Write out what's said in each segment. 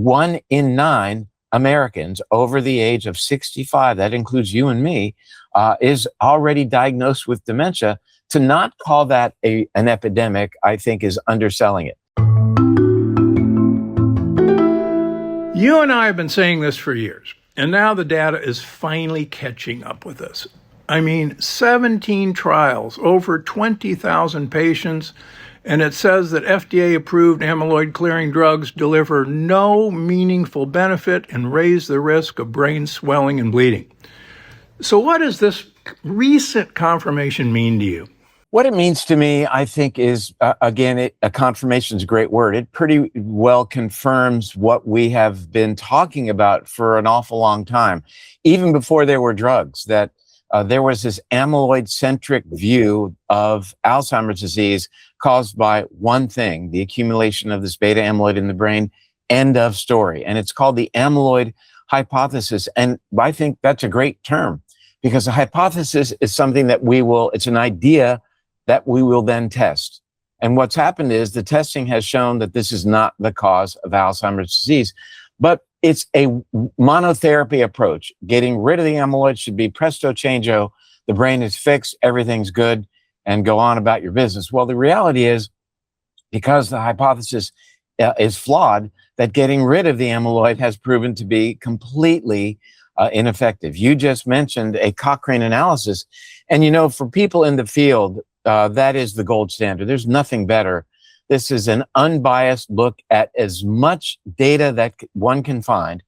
1 in 9 Americans over the age of 65, that includes you and me, is already diagnosed with dementia. To not call that an epidemic, I think, is underselling it. You and I have been saying this for years, and now the data is finally catching up with us. I mean, 17 trials, over 20,000 patients, and it says that FDA-approved amyloid-clearing drugs deliver no meaningful benefit and raise the risk of brain swelling and bleeding. So what does this recent confirmation mean to you? What it means to me, I think, is, a confirmation is a great word. It pretty well confirms what we have been talking about for an awful long time, even before there were drugs, that there was this amyloid-centric view of Alzheimer's disease caused by one thing, the accumulation of this beta amyloid in the brain, end of story. And it's called the amyloid hypothesis. And I think that's a great term, because a hypothesis is something that it's an idea that we will then test. And what's happened is the testing has shown that this is not the cause of Alzheimer's disease, but it's a monotherapy approach. Getting rid of the amyloid should be presto changeo. The brain is fixed, everything's good, and go on about your business. Well, the reality is, because the hypothesis is flawed, that getting rid of the amyloid has proven to be completely ineffective. You just mentioned a Cochrane analysis. And, for people in the field, that is the gold standard. There's nothing better. This is an unbiased look at as much data that one can find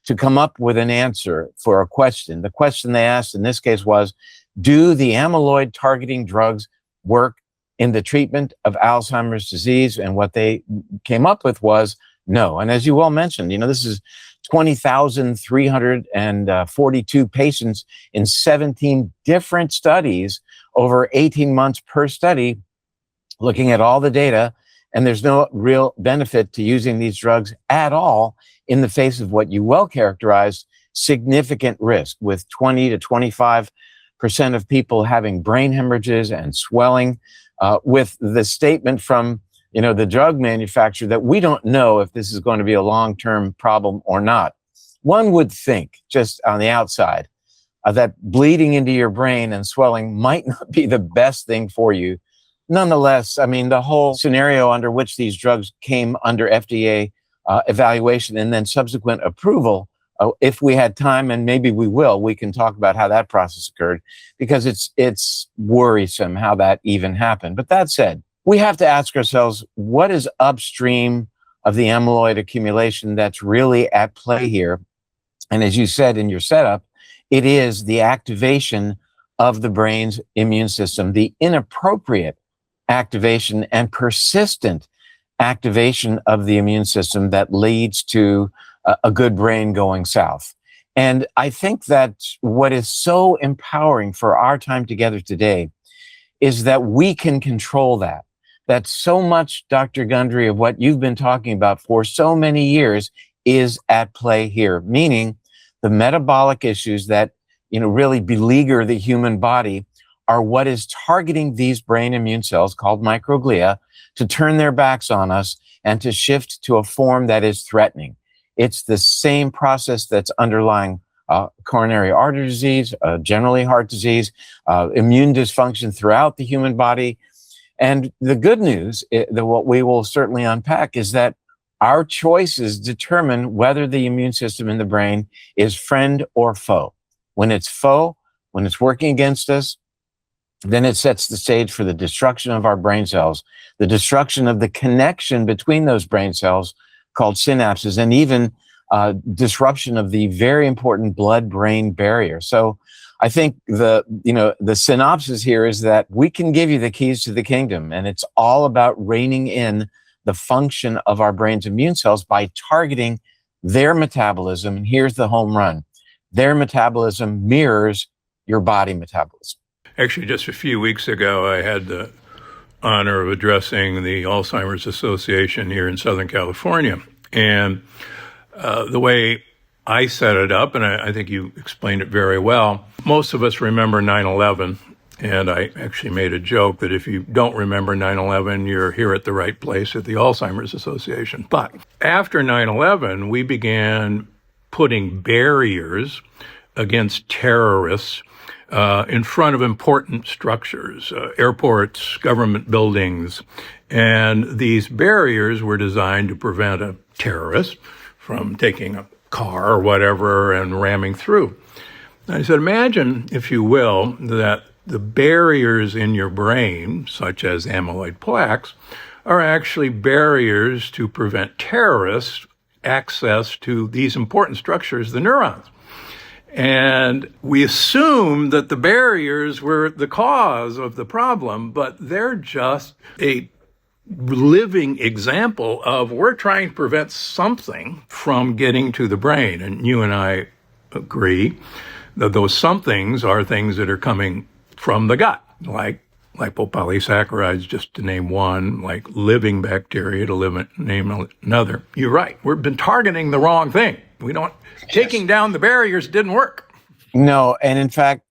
to come up with an answer for a question. The question they asked in this case was, do the amyloid targeting drugs work in the treatment of Alzheimer's disease? And what they came up with was no. And as you well mentioned, this is 20,342 patients in 17 different studies over 18 months per study, looking at all the data. And there's no real benefit to using these drugs at all in the face of what you well characterized significant risk, with 20 to 25% of people having brain hemorrhages and swelling, with the statement from the drug manufacturer that we don't know if this is going to be a long-term problem or not. One would think, just on the outside, that bleeding into your brain and swelling might not be the best thing for you. Nonetheless, the whole scenario under which these drugs came under FDA evaluation and then subsequent approval, if we had time, and maybe we will, we can talk about how that process occurred, because it's worrisome how that even happened. But that said, we have to ask ourselves, what is upstream of the amyloid accumulation that's really at play here? And as you said in your setup, it is the activation of the brain's immune system, the inappropriate activation and persistent activation of the immune system that leads to a good brain going south. And I think that what is so empowering for our time together today is that we can control that. That so much, Dr. Gundry, of what you've been talking about for so many years is at play here, meaning the metabolic issues that really beleaguer the human body are what is targeting these brain immune cells called microglia to turn their backs on us and to shift to a form that is threatening. It's the same process that's underlying coronary artery disease, generally heart disease, immune dysfunction throughout the human body. And the good news, what we will certainly unpack, is that our choices determine whether the immune system in the brain is friend or foe. When it's foe, when it's working against us, then it sets the stage for the destruction of our brain cells, the destruction of the connection between those brain cells called synapses, and even disruption of the very important blood-brain barrier. So I think the synopsis here is that we can give you the keys to the kingdom, and it's all about reining in the function of our brain's immune cells by targeting their metabolism. And here's the home run. Their metabolism mirrors your body metabolism. Actually, just a few weeks ago, I had the honor of addressing the Alzheimer's Association here in Southern California. And the way I set it up, and I think you explained it very well, most of us remember 9/11 And I actually made a joke that if you don't remember 9/11, you're here at the right place at the Alzheimer's Association. But after 9/11, we began putting barriers against terrorists in front of important structures, airports, government buildings. And these barriers were designed to prevent a terrorist from taking a car or whatever and ramming through. I said, imagine, if you will, that the barriers in your brain, such as amyloid plaques, are actually barriers to prevent terrorists access to these important structures, the neurons. And we assume that the barriers were the cause of the problem, but they're just a living example of we're trying to prevent something from getting to the brain. And you and I agree that those somethings are things that are coming from the gut, like lipopolysaccharides, just to name one, like living bacteria, to name another. You're right. We've been targeting the wrong thing. Taking down the barriers didn't work. No, and in fact,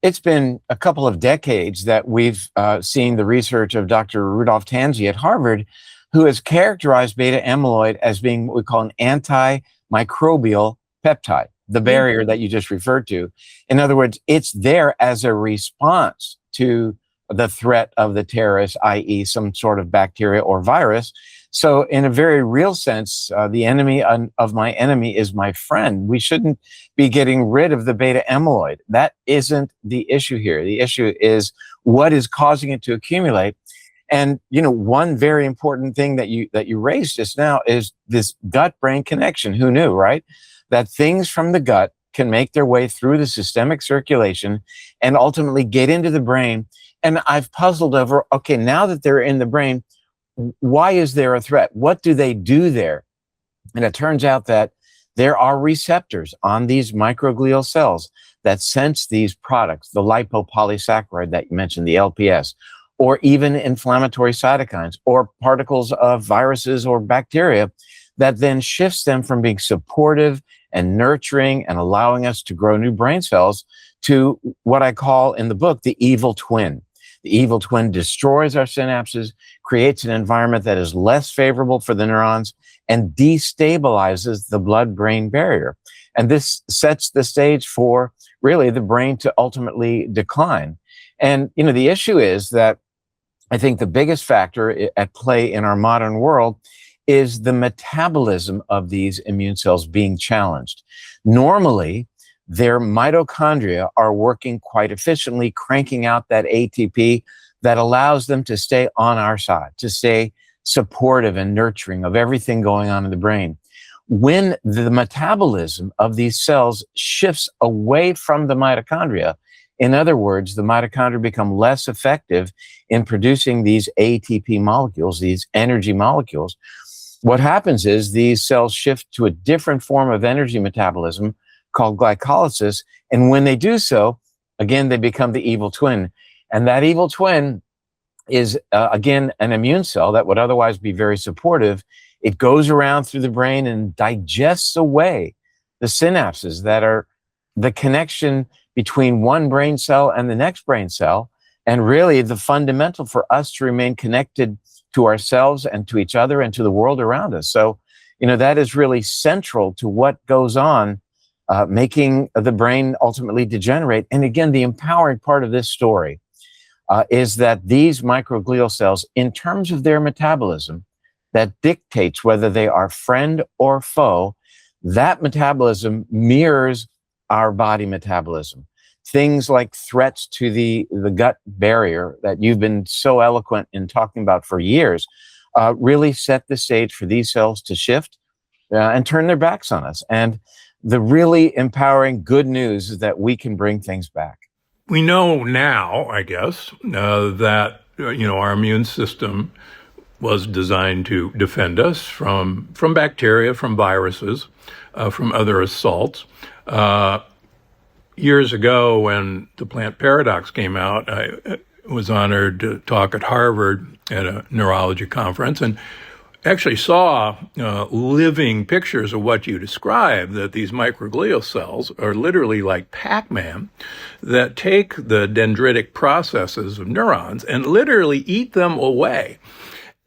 it's been a couple of decades that we've seen the research of Dr. Rudolf Tanzi at Harvard, who has characterized beta amyloid as being what we call an antimicrobial peptide, the barrier that you just referred to. In other words, it's there as a response to the threat of the terrorist, i.e. some sort of bacteria or virus. So in a very real sense, the enemy of my enemy is my friend. We shouldn't be getting rid of the beta amyloid. That isn't the issue here. The issue is what is causing it to accumulate. And, one very important thing that you raised just now is this gut-brain connection. Who knew, right? That things from the gut can make their way through the systemic circulation and ultimately get into the brain. And I've puzzled over, okay, now that they're in the brain, why is there a threat? What do they do there? And it turns out that there are receptors on these microglial cells that sense these products, the lipopolysaccharide that you mentioned, the LPS, or even inflammatory cytokines or particles of viruses or bacteria that then shifts them from being supportive and nurturing and allowing us to grow new brain cells to what I call in the book the evil twin. The evil twin destroys our synapses, creates an environment that is less favorable for the neurons, and destabilizes the blood-brain barrier. And this sets the stage for really the brain to ultimately decline. And, the issue is that I think the biggest factor at play in our modern world is the metabolism of these immune cells being challenged. Normally, their mitochondria are working quite efficiently, cranking out that ATP that allows them to stay on our side, to stay supportive and nurturing of everything going on in the brain. When the metabolism of these cells shifts away from the mitochondria, in other words, the mitochondria become less effective in producing these ATP molecules, these energy molecules. What happens is these cells shift to a different form of energy metabolism called glycolysis. And when they do so, again, they become the evil twin. And that evil twin is, again, an immune cell that would otherwise be very supportive. It goes around through the brain and digests away the synapses that are the connection between one brain cell and the next brain cell, and really the fundamental for us to remain connected to ourselves and to each other and to the world around us. So, that is really central to what goes on, making the brain ultimately degenerate. And again, the empowering part of this story is that these microglial cells, in terms of their metabolism, that dictates whether they are friend or foe, that metabolism mirrors our body metabolism. Things like threats to the gut barrier that you've been so eloquent in talking about for years really set the stage for these cells to shift and turn their backs on us. And the really empowering good news is that we can bring things back. We know now, I guess, that our immune system was designed to defend us from bacteria, from viruses, from other assaults. Years ago, when the plant paradox came out, I was honored to talk at Harvard at a neurology conference, and actually saw living pictures of what you described, that these microglial cells are literally like Pac-Man that take the dendritic processes of neurons and literally eat them away.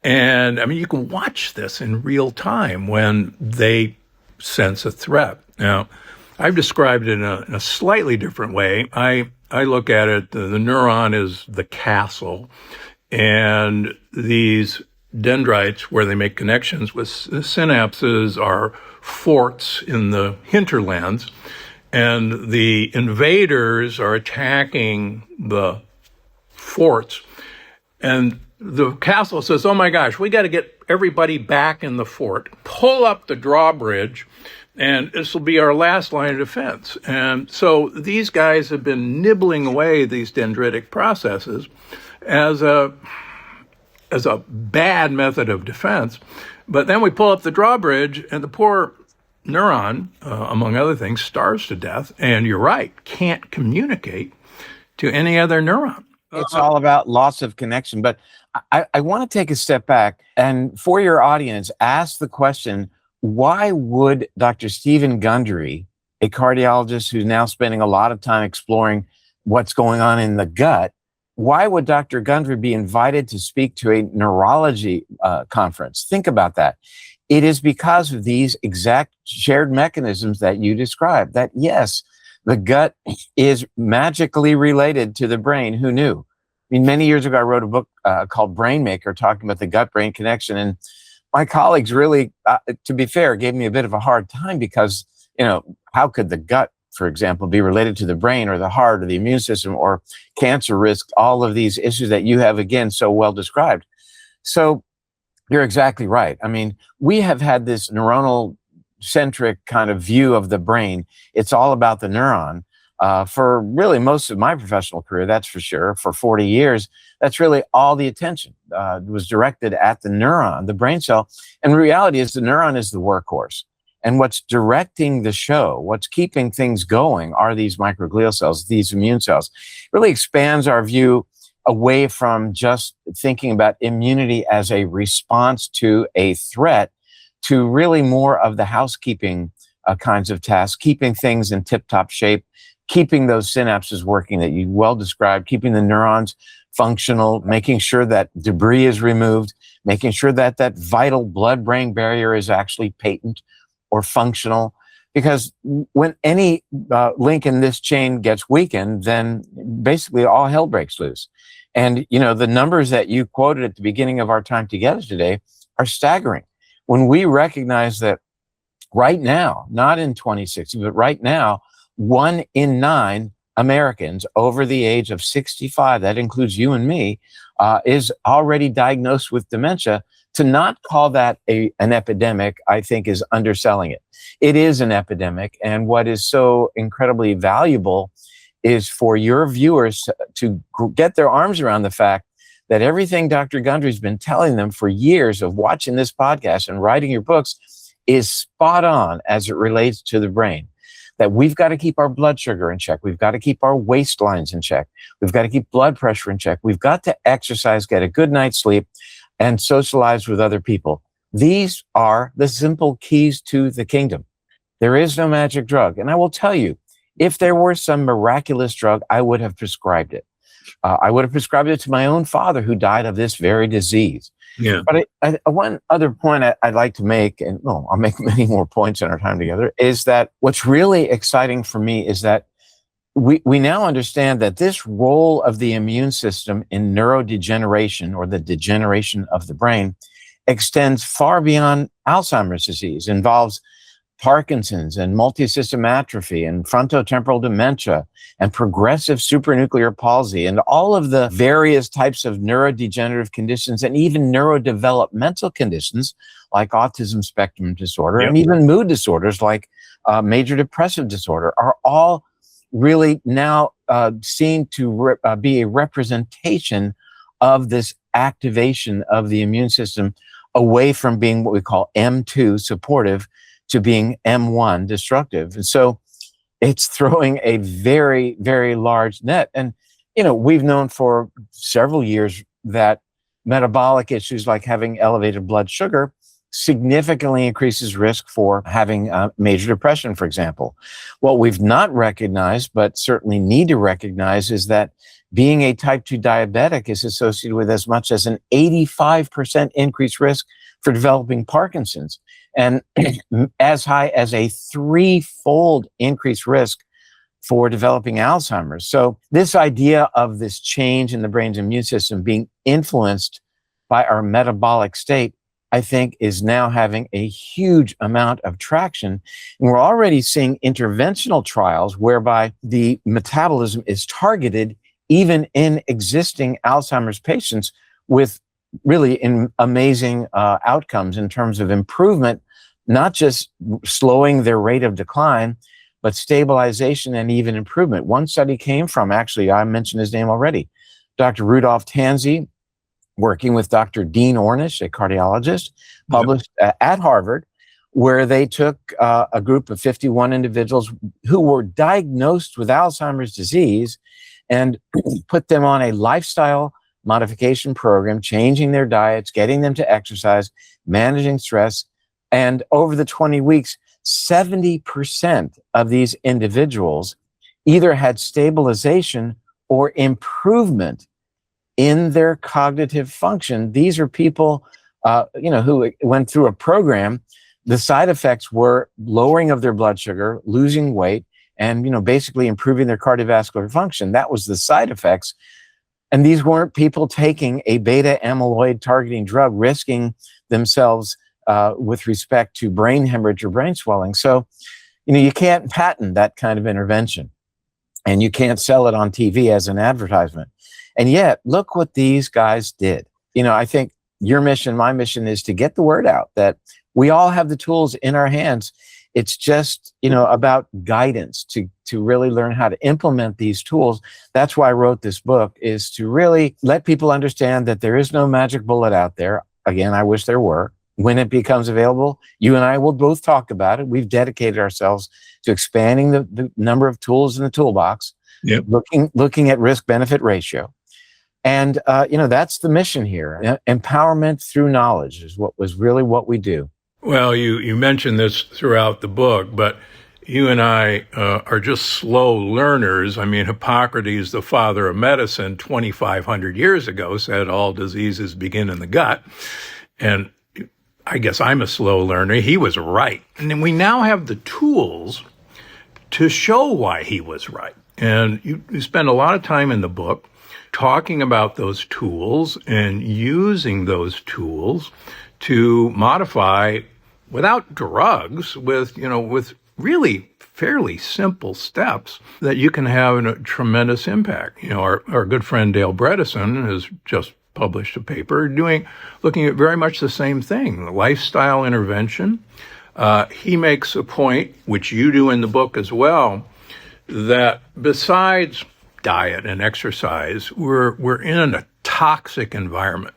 And I mean, you can watch this in real time when they sense a threat. Now, I've described it in a slightly different way. I look at it, the neuron is the castle, and these dendrites, where they make connections with synapses, are forts in the hinterlands, and the invaders are attacking the forts. And the castle says, oh my gosh, we got to get everybody back in the fort, pull up the drawbridge, and this will be our last line of defense. And so these guys have been nibbling away these dendritic processes as a bad method of defense. But then we pull up the drawbridge, and the poor neuron, among other things, starves to death. And you're right, can't communicate to any other neuron. It's all about loss of connection. But I want to take a step back and, for your audience, ask the question, why would Dr. Stephen Gundry, a cardiologist who's now spending a lot of time exploring what's going on in the gut, why would Dr. Gundry be invited to speak to a neurology conference? Think about that. It is because of these exact shared mechanisms that you described, that yes, the gut is magically related to the brain. Who knew? I mean, many years ago, I wrote a book called Brain Maker, talking about the gut-brain connection. And my colleagues really, to be fair, gave me a bit of a hard time because, how could the gut, for example, be related to the brain or the heart or the immune system or cancer risk, all of these issues that you have, again, so well described. So you're exactly right. I mean, we have had this neuronal centric kind of view of the brain. It's all about the neuron. For really most of my professional career, that's for sure. For 40 years, that's really all the attention was directed at the neuron, the brain cell. And the reality is the neuron is the workhorse. And what's directing the show, what's keeping things going, are these microglial cells, these immune cells. It really expands our view away from just thinking about immunity as a response to a threat to really more of the housekeeping kinds of tasks, keeping things in tip-top shape, keeping those synapses working that you well described, keeping the neurons functional, making sure that debris is removed, making sure that that vital blood-brain barrier is actually patent or functional. Because when any link in this chain gets weakened, then basically all hell breaks loose. And, the numbers that you quoted at the beginning of our time together today are staggering. When we recognize that right now, not in 2060, but right now, 1 in 9 Americans over the age of 65, that includes you and me, is already diagnosed with dementia. To not call that an epidemic, I think, is underselling it. It is an epidemic. And what is so incredibly valuable is for your viewers to get their arms around the fact that everything Dr. Gundry's been telling them for years of watching this podcast and writing your books is spot on as it relates to the brain. That we've got to keep our blood sugar in check. We've got to keep our waistlines in check. We've got to keep blood pressure in check. We've got to exercise, get a good night's sleep, and socialize with other people. These are the simple keys to the kingdom. There is no magic drug. And I will tell you, if there were some miraculous drug, I would have prescribed it. I would have prescribed it to my own father, who died of this very disease. Yeah. But one other point I'd like to make, and I'll make many more points in our time together, is that what's really exciting for me is that we now understand that this role of the immune system in neurodegeneration, or the degeneration of the brain, extends far beyond Alzheimer's disease, involves Parkinson's and multisystem atrophy and frontotemporal dementia and progressive supranuclear palsy and all of the various types of neurodegenerative conditions and even neurodevelopmental conditions like autism spectrum disorder and even mood disorders like major depressive disorder are all really now seen to be a representation of this activation of the immune system away from being what we call M2 supportive to being M1 destructive. And so it's throwing a very, very large net. And, we've known for several years that metabolic issues like having elevated blood sugar significantly increases risk for having major depression, for example. What we've not recognized, but certainly need to recognize, is that being a type 2 diabetic is associated with as much as an 85% increased risk for developing Parkinson's, and as high as a 3-fold increased risk for developing Alzheimer's. So this idea of this change in the brain's immune system being influenced by our metabolic state, I think, is now having a huge amount of traction. And we're already seeing interventional trials whereby the metabolism is targeted even in existing Alzheimer's patients, with really amazing outcomes in terms of improvement, not just slowing their rate of decline, but stabilization and even improvement. One study came from, actually, I mentioned his name already, Dr. Rudolph Tanzi, working with Dr. Dean Ornish, a cardiologist, published at Harvard, where they took a group of 51 individuals who were diagnosed with Alzheimer's disease and put them on a lifestyle modification program, changing their diets, getting them to exercise, managing stress. And over the 20 weeks, 70% of these individuals either had stabilization or improvement in their cognitive function. These are people, who went through a program. The side effects were lowering of their blood sugar, losing weight, and, basically improving their cardiovascular function. That was the side effects. And these weren't people taking a beta amyloid targeting drug, risking themselves with respect to brain hemorrhage or brain swelling. So, you can't patent that kind of intervention, and you can't sell it on TV as an advertisement. And yet, look what these guys did. I think your mission, my mission, is to get the word out that we all have the tools in our hands. It's just, about guidance to really learn how to implement these tools. That's why I wrote this book, is to really let people understand that there is no magic bullet out there. Again, I wish there were. When it becomes available, you and I will both talk about it. We've dedicated ourselves to expanding the number of tools in the toolbox, looking at risk-benefit ratio. And, that's the mission here. Empowerment through knowledge is what we do. Well, you mentioned this throughout the book, but you and I are just slow learners. I mean, Hippocrates, the father of medicine, 2,500 years ago, said all diseases begin in the gut. And I guess I'm a slow learner. He was right. And then we now have the tools to show why he was right. And you spend a lot of time in the book talking about those tools and using those tools to modify without drugs, with really fairly simple steps that you can have a tremendous impact. Our good friend Dale Bredesen has just published a paper looking at very much the same thing, lifestyle intervention. He makes a point, which you do in the book as well, that besides diet and exercise, we're in a toxic environment.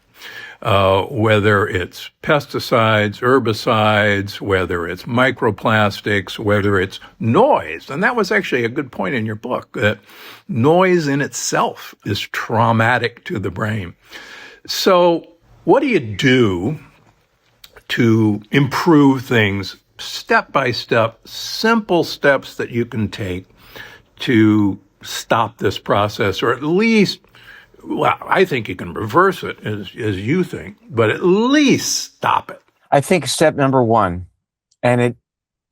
Whether it's pesticides, herbicides, whether it's microplastics, whether it's noise. And that was actually a good point in your book, that noise in itself is traumatic to the brain. So what do you do to improve things step by step, simple steps that you can take to stop this process, or at least, well, I think you can reverse it as you think, but at least stop it? I think step number one, and it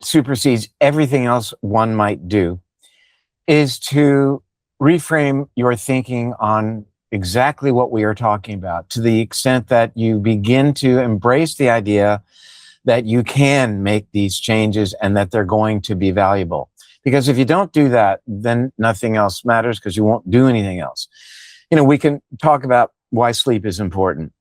supersedes everything else one might do, is to reframe your thinking on exactly what we are talking about, to the extent that you begin to embrace the idea that you can make these changes and that they're going to be valuable. Because if you don't do that, then nothing else matters, because you won't do anything else. We can talk about why sleep is important,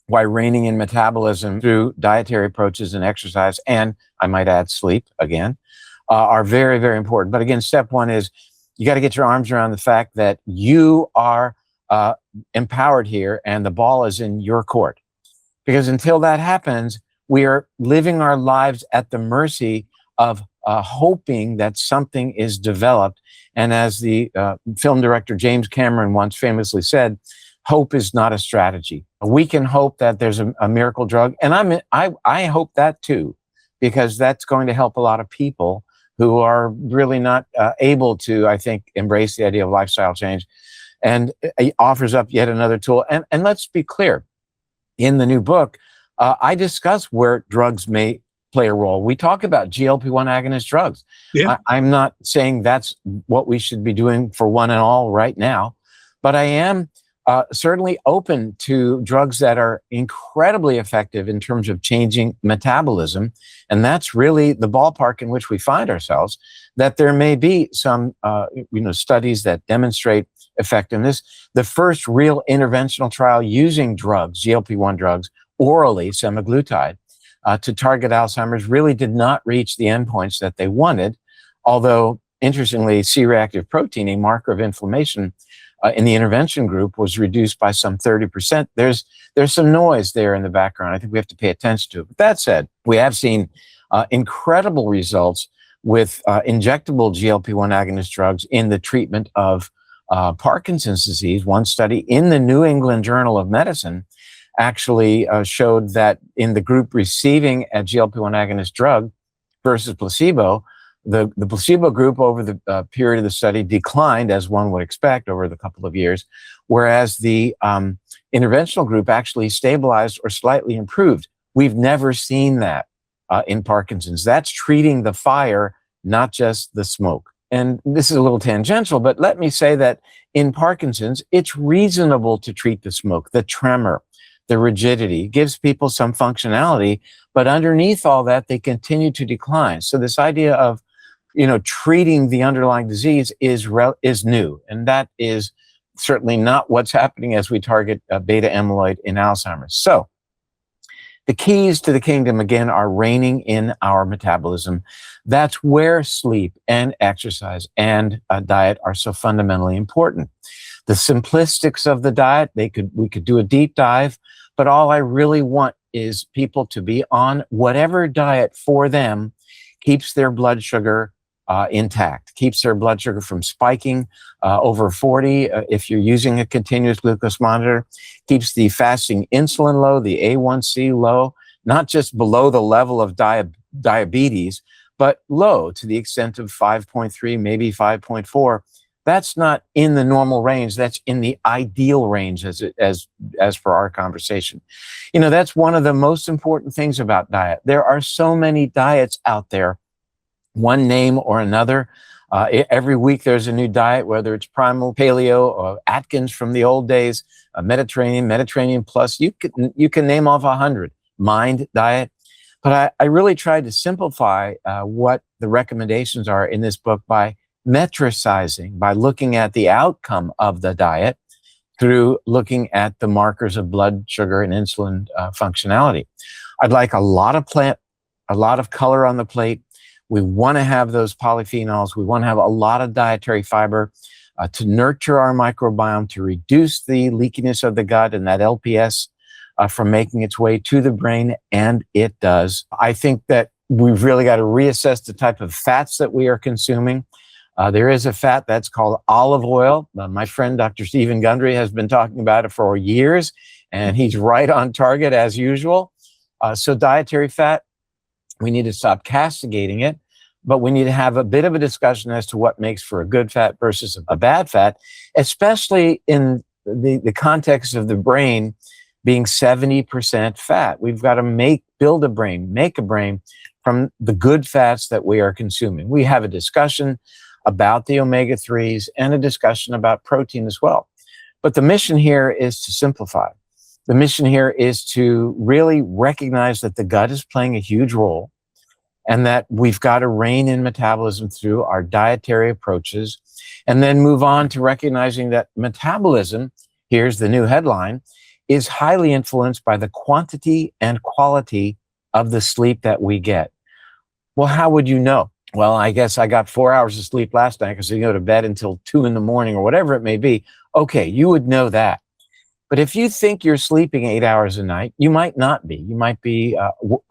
why reining in metabolism through dietary approaches and exercise, and I might add sleep again, are very, very important. But again, step one is you got to get your arms around the fact that you are empowered here and the ball is in your court. Because until that happens, we are living our lives at the mercy of hoping that something is developed. And as the film director James Cameron once famously said, hope is not a strategy. We can hope that there's a miracle drug, and I hope that too, because that's going to help a lot of people who are really not able to, I think, embrace the idea of lifestyle change, and it offers up yet another tool. And let's be clear, in the new book, I discuss where drugs may play a role. We talk about GLP-1 agonist drugs. Yeah. I'm not saying that's what we should be doing for one and all right now, but I am certainly open to drugs that are incredibly effective in terms of changing metabolism. And that's really the ballpark in which we find ourselves, that there may be some studies that demonstrate effectiveness. The first real interventional trial using drugs, GLP-1 drugs, orally, semaglutide, to target Alzheimer's really did not reach the endpoints that they wanted, although, interestingly, C-reactive protein, a marker of inflammation, in the intervention group was reduced by some 30%. There's some noise there in the background. I think we have to pay attention to it. But that said, we have seen incredible results with injectable GLP-1 agonist drugs in the treatment of Parkinson's disease. One study in the New England Journal of Medicine actually showed that in the group receiving a GLP-1 agonist drug versus placebo, the placebo group over the period of the study declined, as one would expect, over the couple of years, whereas the interventional group actually stabilized or slightly improved. We've never seen that in Parkinson's. That's treating the fire, not just the smoke. And this is a little tangential, but let me say that in Parkinson's, it's reasonable to treat the smoke, the tremor, the rigidity, gives people some functionality, but underneath all that, they continue to decline. So this idea of treating the underlying disease is new, and that is certainly not what's happening as we target beta amyloid in Alzheimer's. So the keys to the kingdom, again, are reining in our metabolism. That's where sleep and exercise and diet are so fundamentally important. The simplistics of the diet, we could do a deep dive, but all I really want is people to be on whatever diet for them keeps their blood sugar intact, keeps their blood sugar from spiking over 40 if you're using a continuous glucose monitor, keeps the fasting insulin low, the A1C low, not just below the level of diabetes, but low to the extent of 5.3, maybe 5.4. That's not in the normal range. That's in the ideal range as per our conversation. That's one of the most important things about diet. There are so many diets out there, one name or another. Every week there's a new diet, whether it's primal, paleo, or Atkins from the old days, Mediterranean plus. You can name off 100. Mind diet. But I really tried to simplify what the recommendations are in this book by metricizing, by looking at the outcome of the diet through looking at the markers of blood sugar and insulin functionality. I'd like a lot of color on the plate. We want to have those polyphenols. We want to have a lot of dietary fiber to nurture our microbiome, to reduce the leakiness of the gut and that LPS from making its way to the brain, and it does. I think that we've really got to reassess the type of fats that we are consuming. There is a fat that's called olive oil. My friend, Dr. Stephen Gundry, has been talking about it for years, and he's right on target as usual. So dietary fat, we need to stop castigating it, but we need to have a bit of a discussion as to what makes for a good fat versus a bad fat, especially in the context of the brain being 70% fat. We've got to make a brain from the good fats that we are consuming. We have a discussion about the omega-3s and a discussion about protein as well. But the mission here is to simplify. The mission here is to really recognize that the gut is playing a huge role and that we've got to rein in metabolism through our dietary approaches, and then move on to recognizing that metabolism, here's the new headline, is highly influenced by the quantity and quality of the sleep that we get. Well, how would you know? Well, I guess I got 4 hours of sleep last night because I go to bed until 2 a.m. or whatever it may be. Okay, you would know that. But if you think you're sleeping 8 hours a night, you might not be. You might be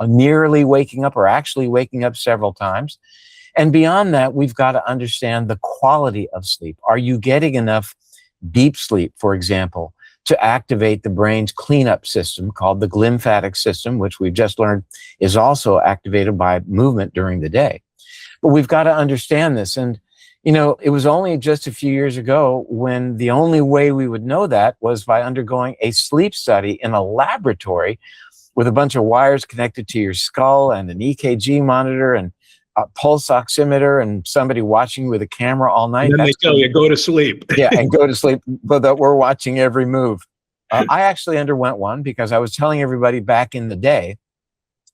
nearly waking up or actually waking up several times. And beyond that, we've got to understand the quality of sleep. Are you getting enough deep sleep, for example, to activate the brain's cleanup system called the glymphatic system, which we've just learned is also activated by movement during the day. But we've got to understand this. And, it was only just a few years ago when the only way we would know that was by undergoing a sleep study in a laboratory with a bunch of wires connected to your skull and an EKG monitor and a pulse oximeter and somebody watching with a camera all night. And then they tell you, go to sleep. Yeah, and go to sleep, but that we're watching every move. I actually underwent one because I was telling everybody back in the day,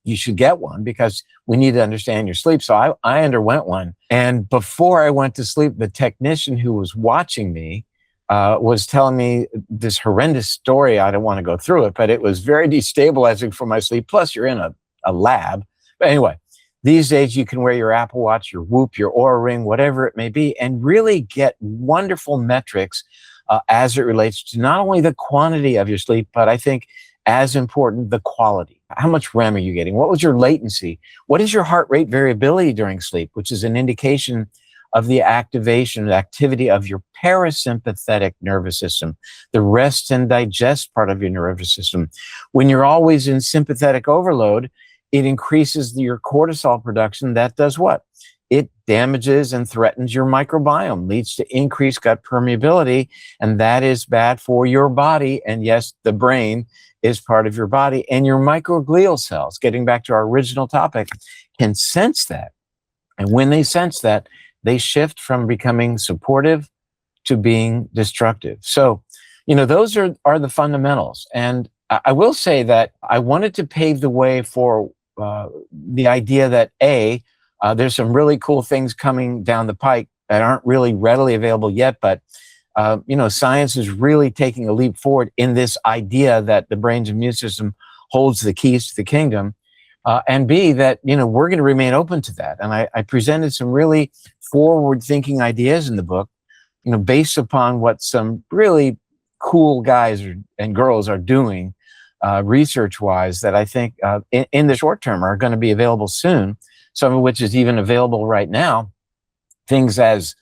you should get one because we need to understand your sleep. So I underwent one. And before I went to sleep, the technician who was watching me was telling me this horrendous story. I don't want to go through it, but it was very destabilizing for my sleep. Plus, you're in a lab. But anyway, these days you can wear your Apple Watch, your Whoop, your Oura Ring, whatever it may be, and really get wonderful metrics as it relates to not only the quantity of your sleep, but I think as important, the quality. How much REM are you getting? What was your latency? What is your heart rate variability during sleep, which is an indication of the activity of your parasympathetic nervous system, the rest and digest part of your nervous system. When you're always in sympathetic overload, it increases your cortisol production. That does what? It damages and threatens your microbiome, leads to increased gut permeability, and that is bad for your body. And yes, the brain is part of your body, and your microglial cells, getting back to our original topic, can sense that. And when they sense that, they shift from becoming supportive to being destructive. So, those are the fundamentals. And I will say that I wanted to pave the way for the idea that there's some really cool things coming down the pike that aren't really readily available yet, but science is really taking a leap forward in this idea that the brain's immune system holds the keys to the kingdom, and B, that, we're going to remain open to that. And I presented some really forward-thinking ideas in the book, based upon what some really cool guys and girls are doing research-wise that I think in the short term are going to be available soon, some of which is even available right now. Things as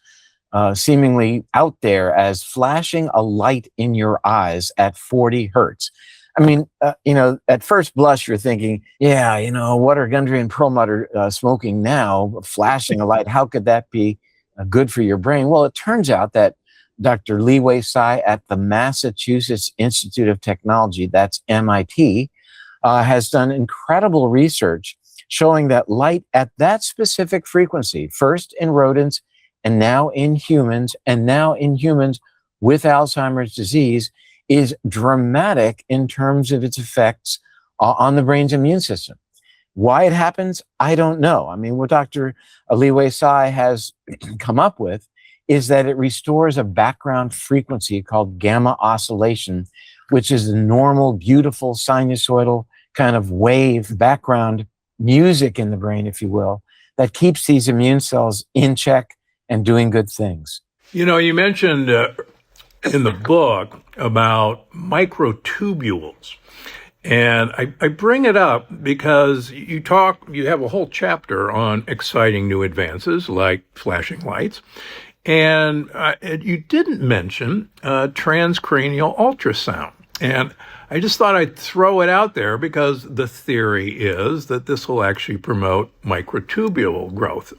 seemingly out there as flashing a light in your eyes at 40 hertz. I mean, at first blush, you're thinking, what are Gundry and Perlmutter smoking now? Flashing a light, how could that be good for your brain? Well, it turns out that Dr. Li Wei Tsai at the Massachusetts Institute of Technology, that's MIT, has done incredible research showing that light at that specific frequency, first in rodents, and now in humans with Alzheimer's disease, is dramatic in terms of its effects on the brain's immune system. Why it happens, I don't know. I mean, what Dr. Li Wei Tsai has come up with is that it restores a background frequency called gamma oscillation, which is the normal, beautiful, sinusoidal kind of wave background music in the brain, if you will, that keeps these immune cells in check and doing good things. You mentioned in the book about microtubules. And I bring it up because you have a whole chapter on exciting new advances like flashing lights. And you didn't mention transcranial ultrasound. And I just thought I'd throw it out there because the theory is that this will actually promote microtubule growth.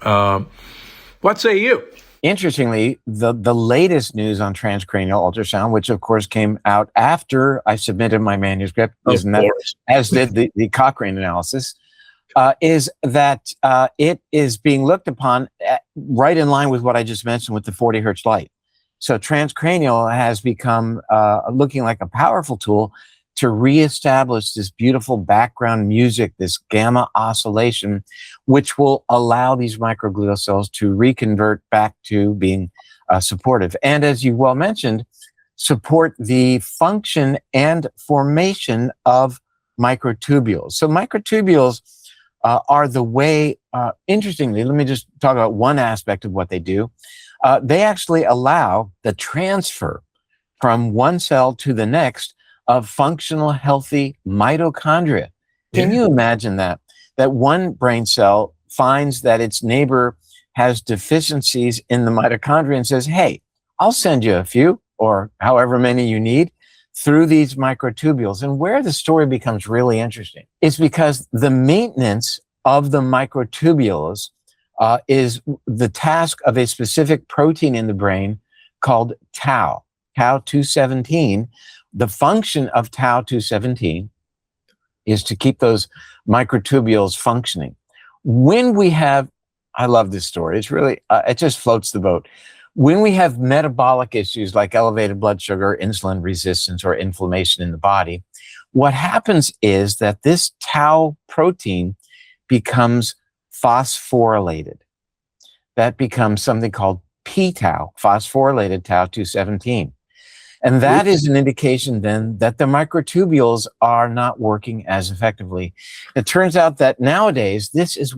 What say you? Interestingly, the latest news on transcranial ultrasound, which of course came out after I submitted my manuscript, as did the Cochrane analysis, is that it is being looked upon right in line with what I just mentioned with the 40 hertz light. So transcranial has become looking like a powerful tool to reestablish this beautiful background music, this gamma oscillation, which will allow these microglial cells to reconvert back to being supportive. And as you well mentioned, support the function and formation of microtubules. So microtubules are the way, interestingly, let me just talk about one aspect of what they do. They actually allow the transfer from one cell to the next of functional, healthy mitochondria. Can you imagine that? That one brain cell finds that its neighbor has deficiencies in the mitochondria and says, hey, I'll send you a few or however many you need through these microtubules. And where the story becomes really interesting is because the maintenance of the microtubules is the task of a specific protein in the brain called tau, tau 217. The function of tau 217 is to keep those microtubules functioning. When we have, I love this story, it's really, it just floats the boat. When we have metabolic issues like elevated blood sugar, insulin resistance, or inflammation in the body, what happens is that this tau protein becomes phosphorylated. That becomes something called p-tau, phosphorylated tau 217. And that is an indication then that the microtubules are not working as effectively. It turns out that nowadays, this is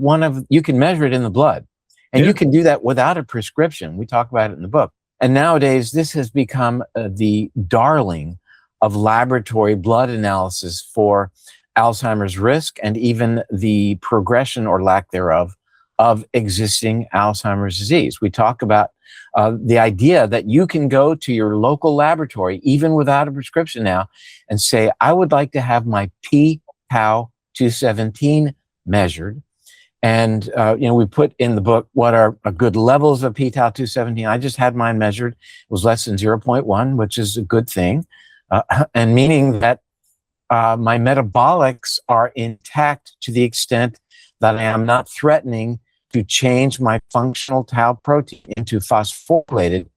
you can measure it in the blood, and you can do that without a prescription. We talk about it in the book. And nowadays, this has become the darling of laboratory blood analysis for Alzheimer's risk and even the progression or lack thereof of existing Alzheimer's disease. We talk about the idea that you can go to your local laboratory, even without a prescription now, and say, I would like to have my p-tau 217 measured. And we put in the book what are good levels of p-tau 217. I just had mine measured. It was less than 0.1, which is a good thing, and meaning that my metabolics are intact to the extent that I am not threatening to change my functional tau protein into phosphorylated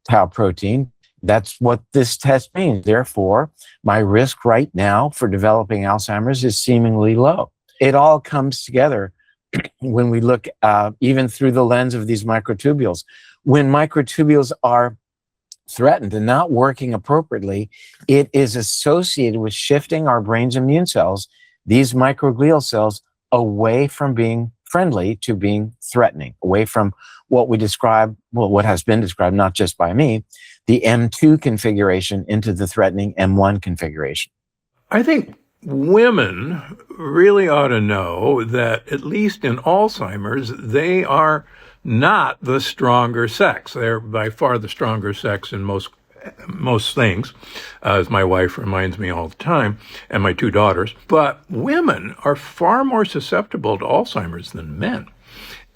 tau protein. That's what this test means. Therefore, my risk right now for developing Alzheimer's is seemingly low. It all comes together when we look even through the lens of these microtubules. When microtubules are threatened and not working appropriately, it is associated with shifting our brain's immune cells, these microglial cells, away from being friendly to being threatening, away from what we describe, what has been described, not just by me, the M2 configuration into the threatening M1 configuration. I think women really ought to know that, at least in Alzheimer's, they are not the stronger sex. They're by far the stronger sex in most things, as my wife reminds me all the time, and my two daughters. But women are far more susceptible to Alzheimer's than men.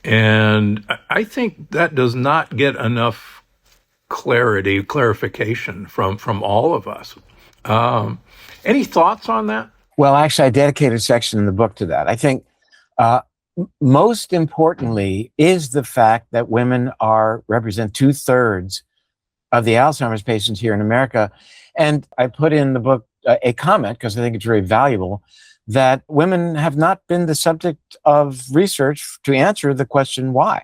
And I think that does not get enough clarification from all of us. Any thoughts on that? Well, actually, I dedicated a section in the book to that. I think most importantly is the fact that women represent 2/3 of the Alzheimer's patients here in America. And I put in the book a comment, because I think it's very valuable, that women have not been the subject of research to answer the question why.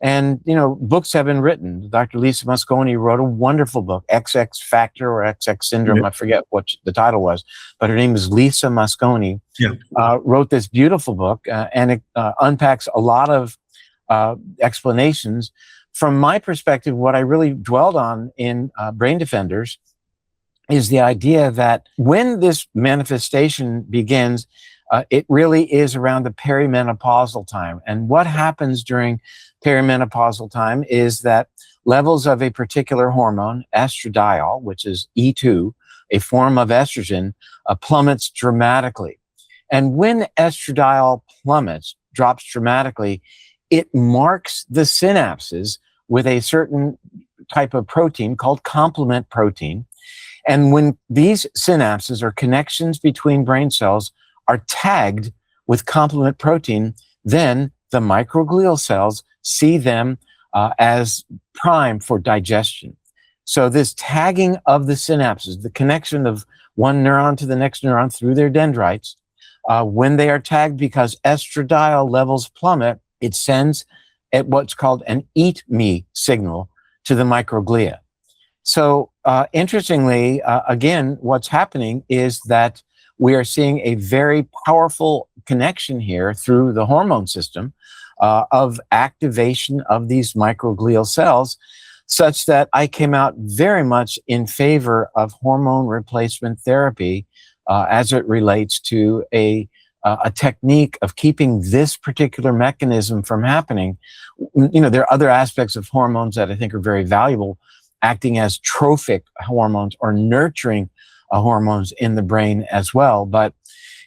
And, books have been written. Dr. Lisa Mosconi wrote a wonderful book, XX Factor or XX Syndrome. Yeah. I forget what the title was, but her name is Lisa Mosconi. Yeah. Wrote this beautiful book, and it unpacks a lot of explanations. From my perspective, what I really dwelled on in Brain Defenders is the idea that when this manifestation begins, it really is around the perimenopausal time. And what happens during perimenopausal time is that levels of a particular hormone, estradiol, which is E2, a form of estrogen, plummets dramatically. And when estradiol drops dramatically, it marks the synapses with a certain type of protein called complement protein. And when these synapses or connections between brain cells are tagged with complement protein, then the microglial cells see them as prime for digestion. So this tagging of the synapses, the connection of one neuron to the next neuron through their dendrites, when they are tagged because estradiol levels plummet, it sends at what's called an eat me signal to the microglia. So interestingly, again, what's happening is that we are seeing a very powerful connection here through the hormone system of activation of these microglial cells, such that I came out very much in favor of hormone replacement therapy as it relates to a technique of keeping this particular mechanism from happening. There are other aspects of hormones that I think are very valuable, acting as trophic hormones or nurturing hormones in the brain as well. But,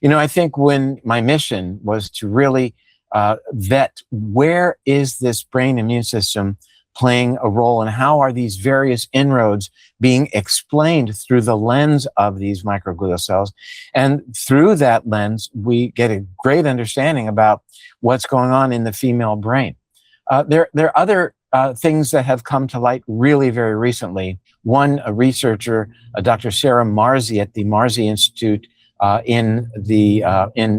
I think when my mission was to really vet where is this brain immune system playing a role and how are these various inroads being explained through the lens of these microglial cells. And through that lens, we get a great understanding about what's going on in the female brain. There are other things that have come to light really very recently. One, a researcher, Dr. Sarah Marzi at the Marzi Institute in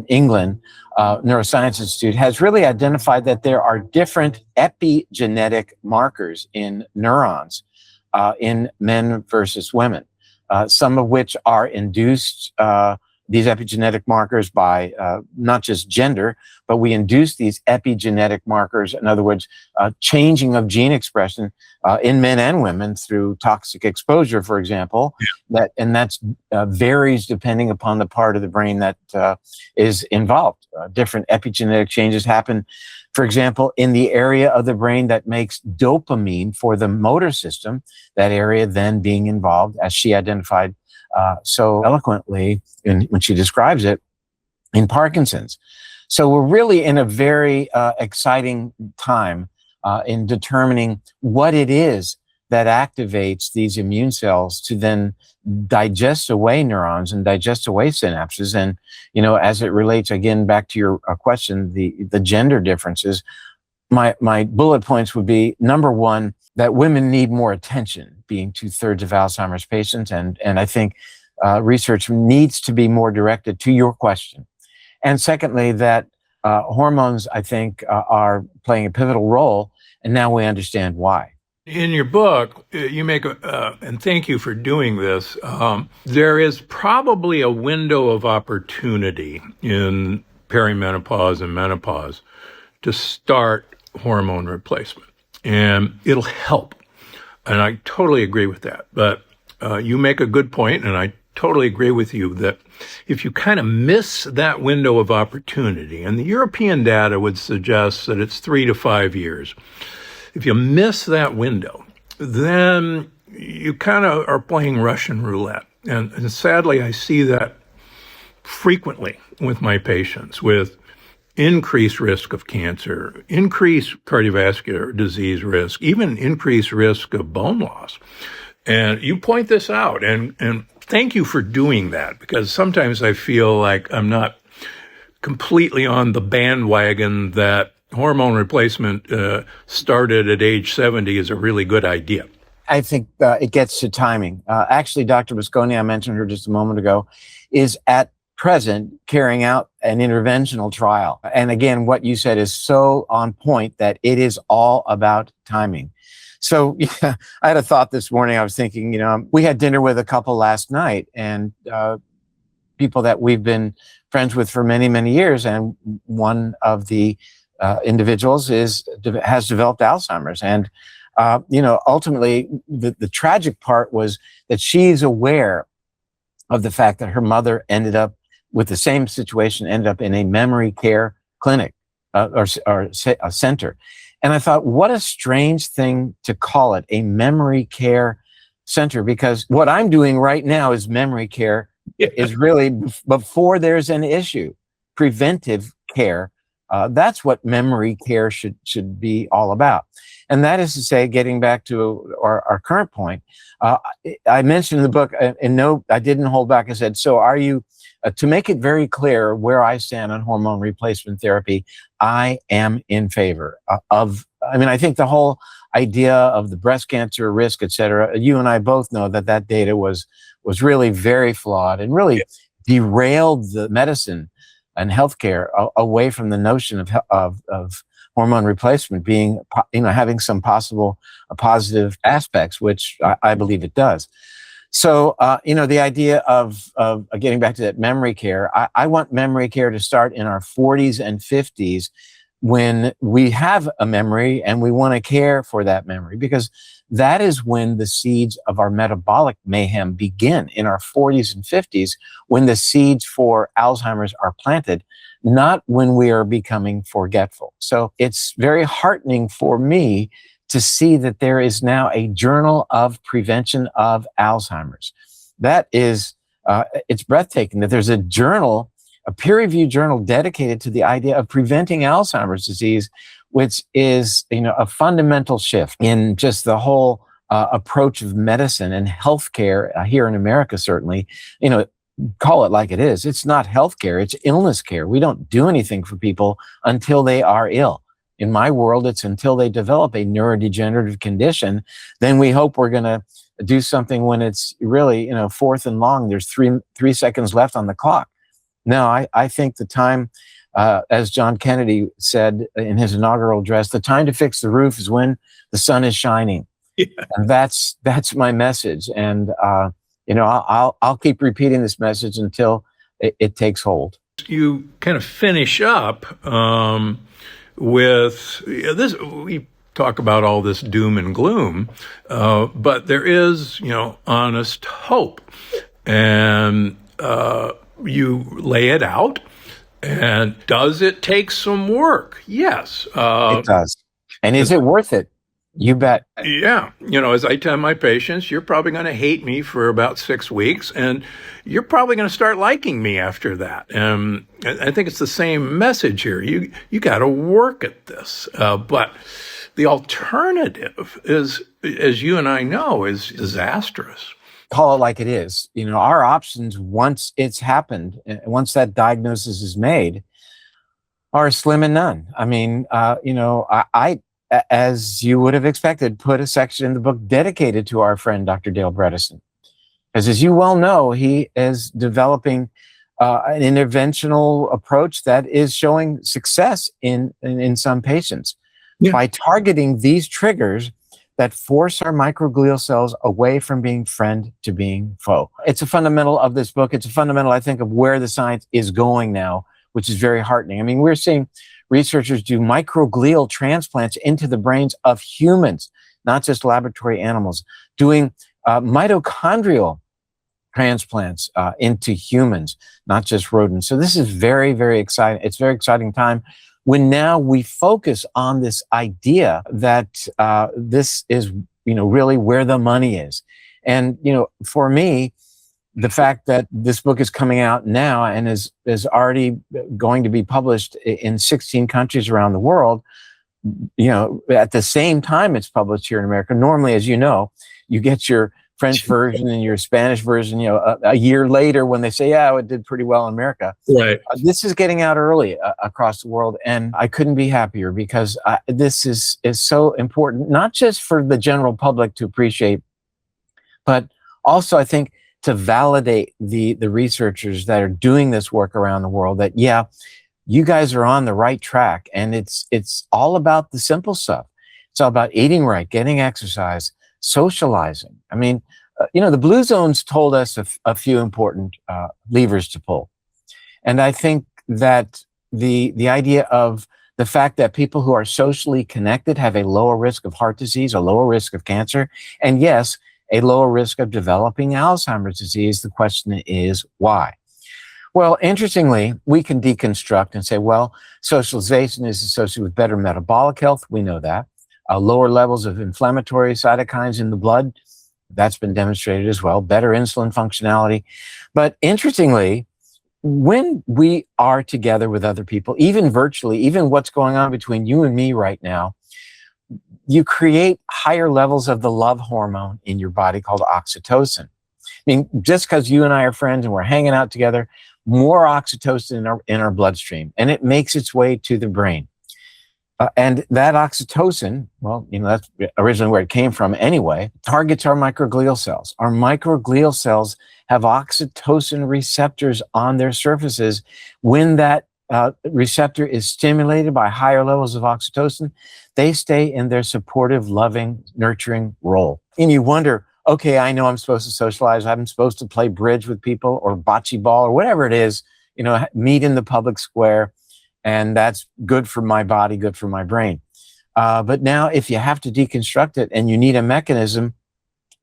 England, Neuroscience Institute, has really identified that there are different epigenetic markers in neurons in men versus women, some of which are induced, these epigenetic markers, by not just gender, but we induce these epigenetic markers, in other words, changing of gene expression in men and women through toxic exposure, for example, that varies depending upon the part of the brain that is involved. Different epigenetic changes happen, for example, in the area of the brain that makes dopamine for the motor system, that area then being involved, as she identified so eloquently when she describes it, in Parkinson's. So we're really in a very exciting time in determining what it is that activates these immune cells to then digest away neurons and digest away synapses. And, as it relates, again, back to your question, the gender differences, my bullet points would be, number one, that women need more attention, being 2/3 of Alzheimer's patients. And I think research needs to be more directed to your question. And secondly, that hormones, I think, are playing a pivotal role. And now we understand why. In your book, you make, and thank you for doing this, there is probably a window of opportunity in perimenopause and menopause to start hormone replacement. And it'll help. And I totally agree with that. But you make a good point, and I totally agree with you that if you kind of miss that window of opportunity, and the European data would suggest that it's 3 to 5 years, if you miss that window, then you kind of are playing Russian roulette. And sadly, I see that frequently with my patients, with increased risk of cancer, increased cardiovascular disease risk, even increased risk of bone loss. And you point this out, and thank you for doing that, because sometimes I feel like I'm not completely on the bandwagon that hormone replacement started at age 70 is a really good idea. I think it gets to timing. Actually, Dr. Mosconi, I mentioned her just a moment ago, is at present carrying out an interventional trial. And again, what you said is so on point that it is all about timing. So I had a thought this morning. I was thinking, we had dinner with a couple last night, and people that we've been friends with for many, many years. And one of the individuals has developed Alzheimer's. And, ultimately, the tragic part was that she's aware of the fact that her mother ended up with the same situation, ended up in a memory care clinic or a center. And I thought, what a strange thing to call it, a memory care center, because what I'm doing right now is memory care is really before there's an issue, preventive care. That's what memory care should be all about. And that is to say, getting back to our current point, I mentioned in the book, and no, I didn't hold back. I said, so are you, to make it very clear where I stand on hormone replacement therapy, I am in favor I think the whole idea of the breast cancer risk, et cetera, you and I both know that data was really very flawed and really derailed the medicine and healthcare away from the notion of hormone replacement being, having some possible positive aspects, which I believe it does. So, the idea of getting back to that memory care, I want memory care to start in our 40s and 50s when we have a memory and we want to care for that memory, because that is when the seeds of our metabolic mayhem begin, in our 40s and 50s, when the seeds for Alzheimer's are planted, not when we are becoming forgetful. So it's very heartening for me to see that there is now a journal of prevention of Alzheimer's. That is, it's breathtaking that there's a journal, a peer-reviewed journal dedicated to the idea of preventing Alzheimer's disease, which is, a fundamental shift in just the whole approach of medicine and healthcare here in America, certainly. Call it like it is. It's not healthcare, it's illness care. We don't do anything for people until they are ill. In my world, it's until they develop a neurodegenerative condition. Then we hope we're going to do something when it's really, fourth and long. There's three seconds left on the clock. No, I think the time, as John Kennedy said in his inaugural address, the time to fix the roof is when the sun is shining. Yeah. And that's my message. And, I'll keep repeating this message until it takes hold. You kind of finish up with this. We talk about all this doom and gloom, but there is, honest hope. And you lay it out. And does it take some work? Yes. It does. And is it worth it? You bet. Yeah. As I tell my patients, you're probably going to hate me for about 6 weeks, and you're probably going to start liking me after that. I think it's the same message here. You got to work at this. But the alternative is, as you and I know, is disastrous. Call it like it is. Our options, once it's happened, once that diagnosis is made, are slim and none. I mean, I as you would have expected, put a section in the book dedicated to our friend, Dr. Dale Bredesen. Because as you well know, he is developing an interventional approach that is showing success in some patients by targeting these triggers that force our microglial cells away from being friend to being foe. It's a fundamental of this book. It's a fundamental, I think, of where the science is going now, which is very heartening. I mean, we're seeing researchers do microglial transplants into the brains of humans, not just laboratory animals, doing mitochondrial transplants into humans, not just rodents. So this is very, very exciting. It's a very exciting time when now we focus on this idea that this is, really where the money is. And, for me, the fact that this book is coming out now and is already going to be published in 16 countries around the world, at the same time it's published here in America. Normally, as you know, you get your French version and your Spanish version, a year later when they say, it did pretty well in America. Right. This is getting out early across the world, and I couldn't be happier because this is so important, not just for the general public to appreciate, but also I think to validate the researchers that are doing this work around the world that, you guys are on the right track. And it's all about the simple stuff. It's all about eating right, getting exercise, socializing. I mean, the Blue Zones told us a few important levers to pull. And I think that the idea of the fact that people who are socially connected have a lower risk of heart disease, a lower risk of cancer, and yes, a lower risk of developing Alzheimer's disease. The question is, why? Well, interestingly, we can deconstruct and say, socialization is associated with better metabolic health. We know that. Lower levels of inflammatory cytokines in the blood. That's been demonstrated as well. Better insulin functionality. But interestingly, when we are together with other people, even virtually, even what's going on between you and me right now, you create higher levels of the love hormone in your body called oxytocin. I mean, just because you and I are friends and we're hanging out together, more oxytocin in our bloodstream, and it makes its way to the brain. And that oxytocin, that's originally where it came from anyway, targets our microglial cells. Our microglial cells have oxytocin receptors on their surfaces. When that receptor is stimulated by higher levels of oxytocin, they stay in their supportive, loving, nurturing role. And you wonder, okay, I know I'm supposed to socialize. I'm supposed to play bridge with people or bocce ball or whatever it is, meet in the public square. And that's good for my body, good for my brain. But now if you have to deconstruct it and you need a mechanism,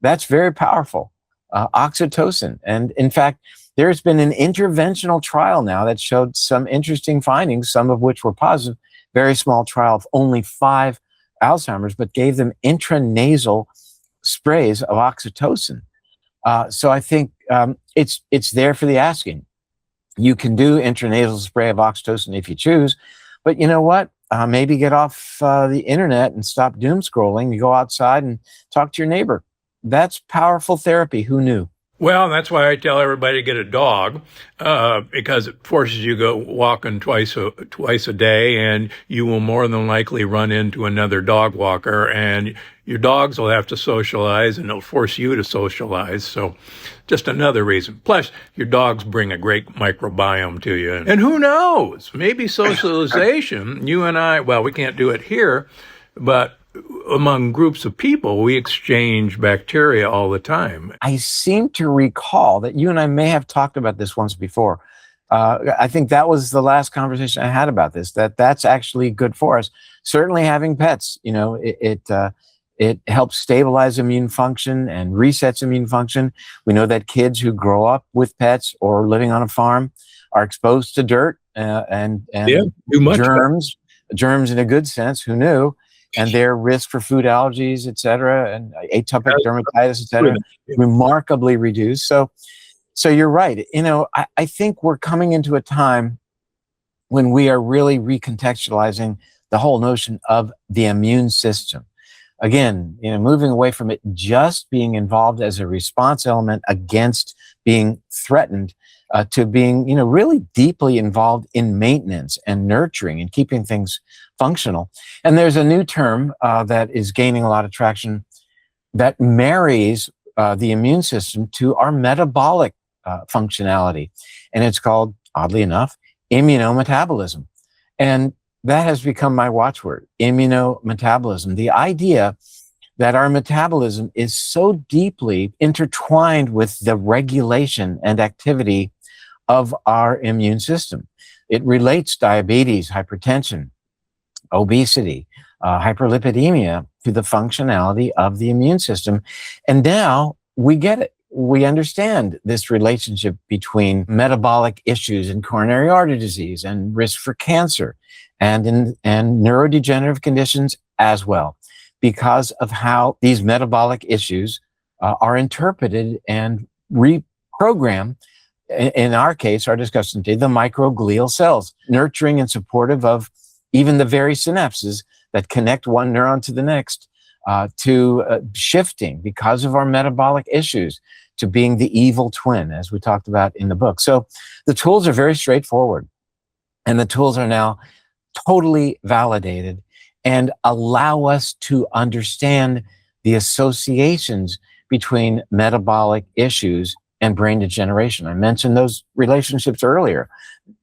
that's very powerful. Oxytocin. And in fact, there's been an interventional trial now that showed some interesting findings, some of which were positive. Very small trial of only 5 Alzheimer's, but gave them intranasal sprays of oxytocin. So I think it's there for the asking. You can do intranasal spray of oxytocin if you choose, but you know what? Maybe get off the internet and stop doom scrolling. You go outside and talk to your neighbor. That's powerful therapy. Who knew? Well, that's why I tell everybody to get a dog, because it forces you to go walking twice a day, and you will more than likely run into another dog walker, and your dogs will have to socialize, and it'll force you to socialize. So just another reason. Plus, your dogs bring a great microbiome to you. And who knows? Maybe socialization, you and I, well, we can't do it here, but among groups of people, we exchange bacteria all the time. I seem to recall that you and I may have talked about this once before. I think that was the last conversation I had about this, that's actually good for us. Certainly having pets, it helps stabilize immune function and resets immune function. We know that kids who grow up with pets or living on a farm are exposed to dirt and germs in a good sense. Who knew? And their risk for food allergies, et cetera, and atopic dermatitis, et cetera, remarkably reduced. So you're right. I think we're coming into a time when we are really recontextualizing the whole notion of the immune system. Again, moving away from it just being involved as a response element against being threatened, to being, really deeply involved in maintenance and nurturing and keeping things functional. And there's a new term that is gaining a lot of traction that marries the immune system to our metabolic functionality. And it's called, oddly enough, immunometabolism. And that has become my watchword, immunometabolism. The idea that our metabolism is so deeply intertwined with the regulation and activity of our immune system. It relates diabetes, hypertension, obesity, hyperlipidemia to the functionality of the immune system. And now we get it. We understand this relationship between metabolic issues and coronary artery disease and risk for cancer and neurodegenerative conditions as well, because of how these metabolic issues are interpreted and reprogrammed. In our case, our discussion today, the microglial cells, nurturing and supportive of even the very synapses that connect one neuron to the next, to shifting because of our metabolic issues, to being the evil twin, as we talked about in the book. So the tools are very straightforward, and the tools are now totally validated and allow us to understand the associations between metabolic issues and brain degeneration. I mentioned those relationships earlier.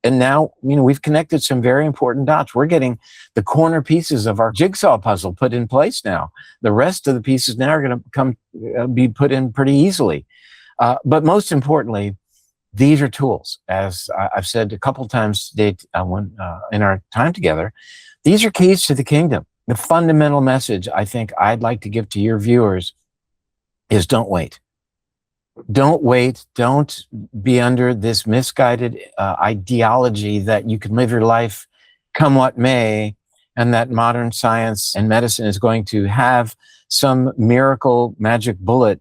And now, we've connected some very important dots. We're getting the corner pieces of our jigsaw puzzle put in place now. The rest of the pieces now are going to be put in pretty easily. But most importantly, these are tools. As I've said a couple times today in our time together, these are keys to the kingdom. The fundamental message I think I'd like to give to your viewers is don't wait. Don't wait. Don't be under this misguided ideology that you can live your life come what may, and that modern science and medicine is going to have some miracle magic bullet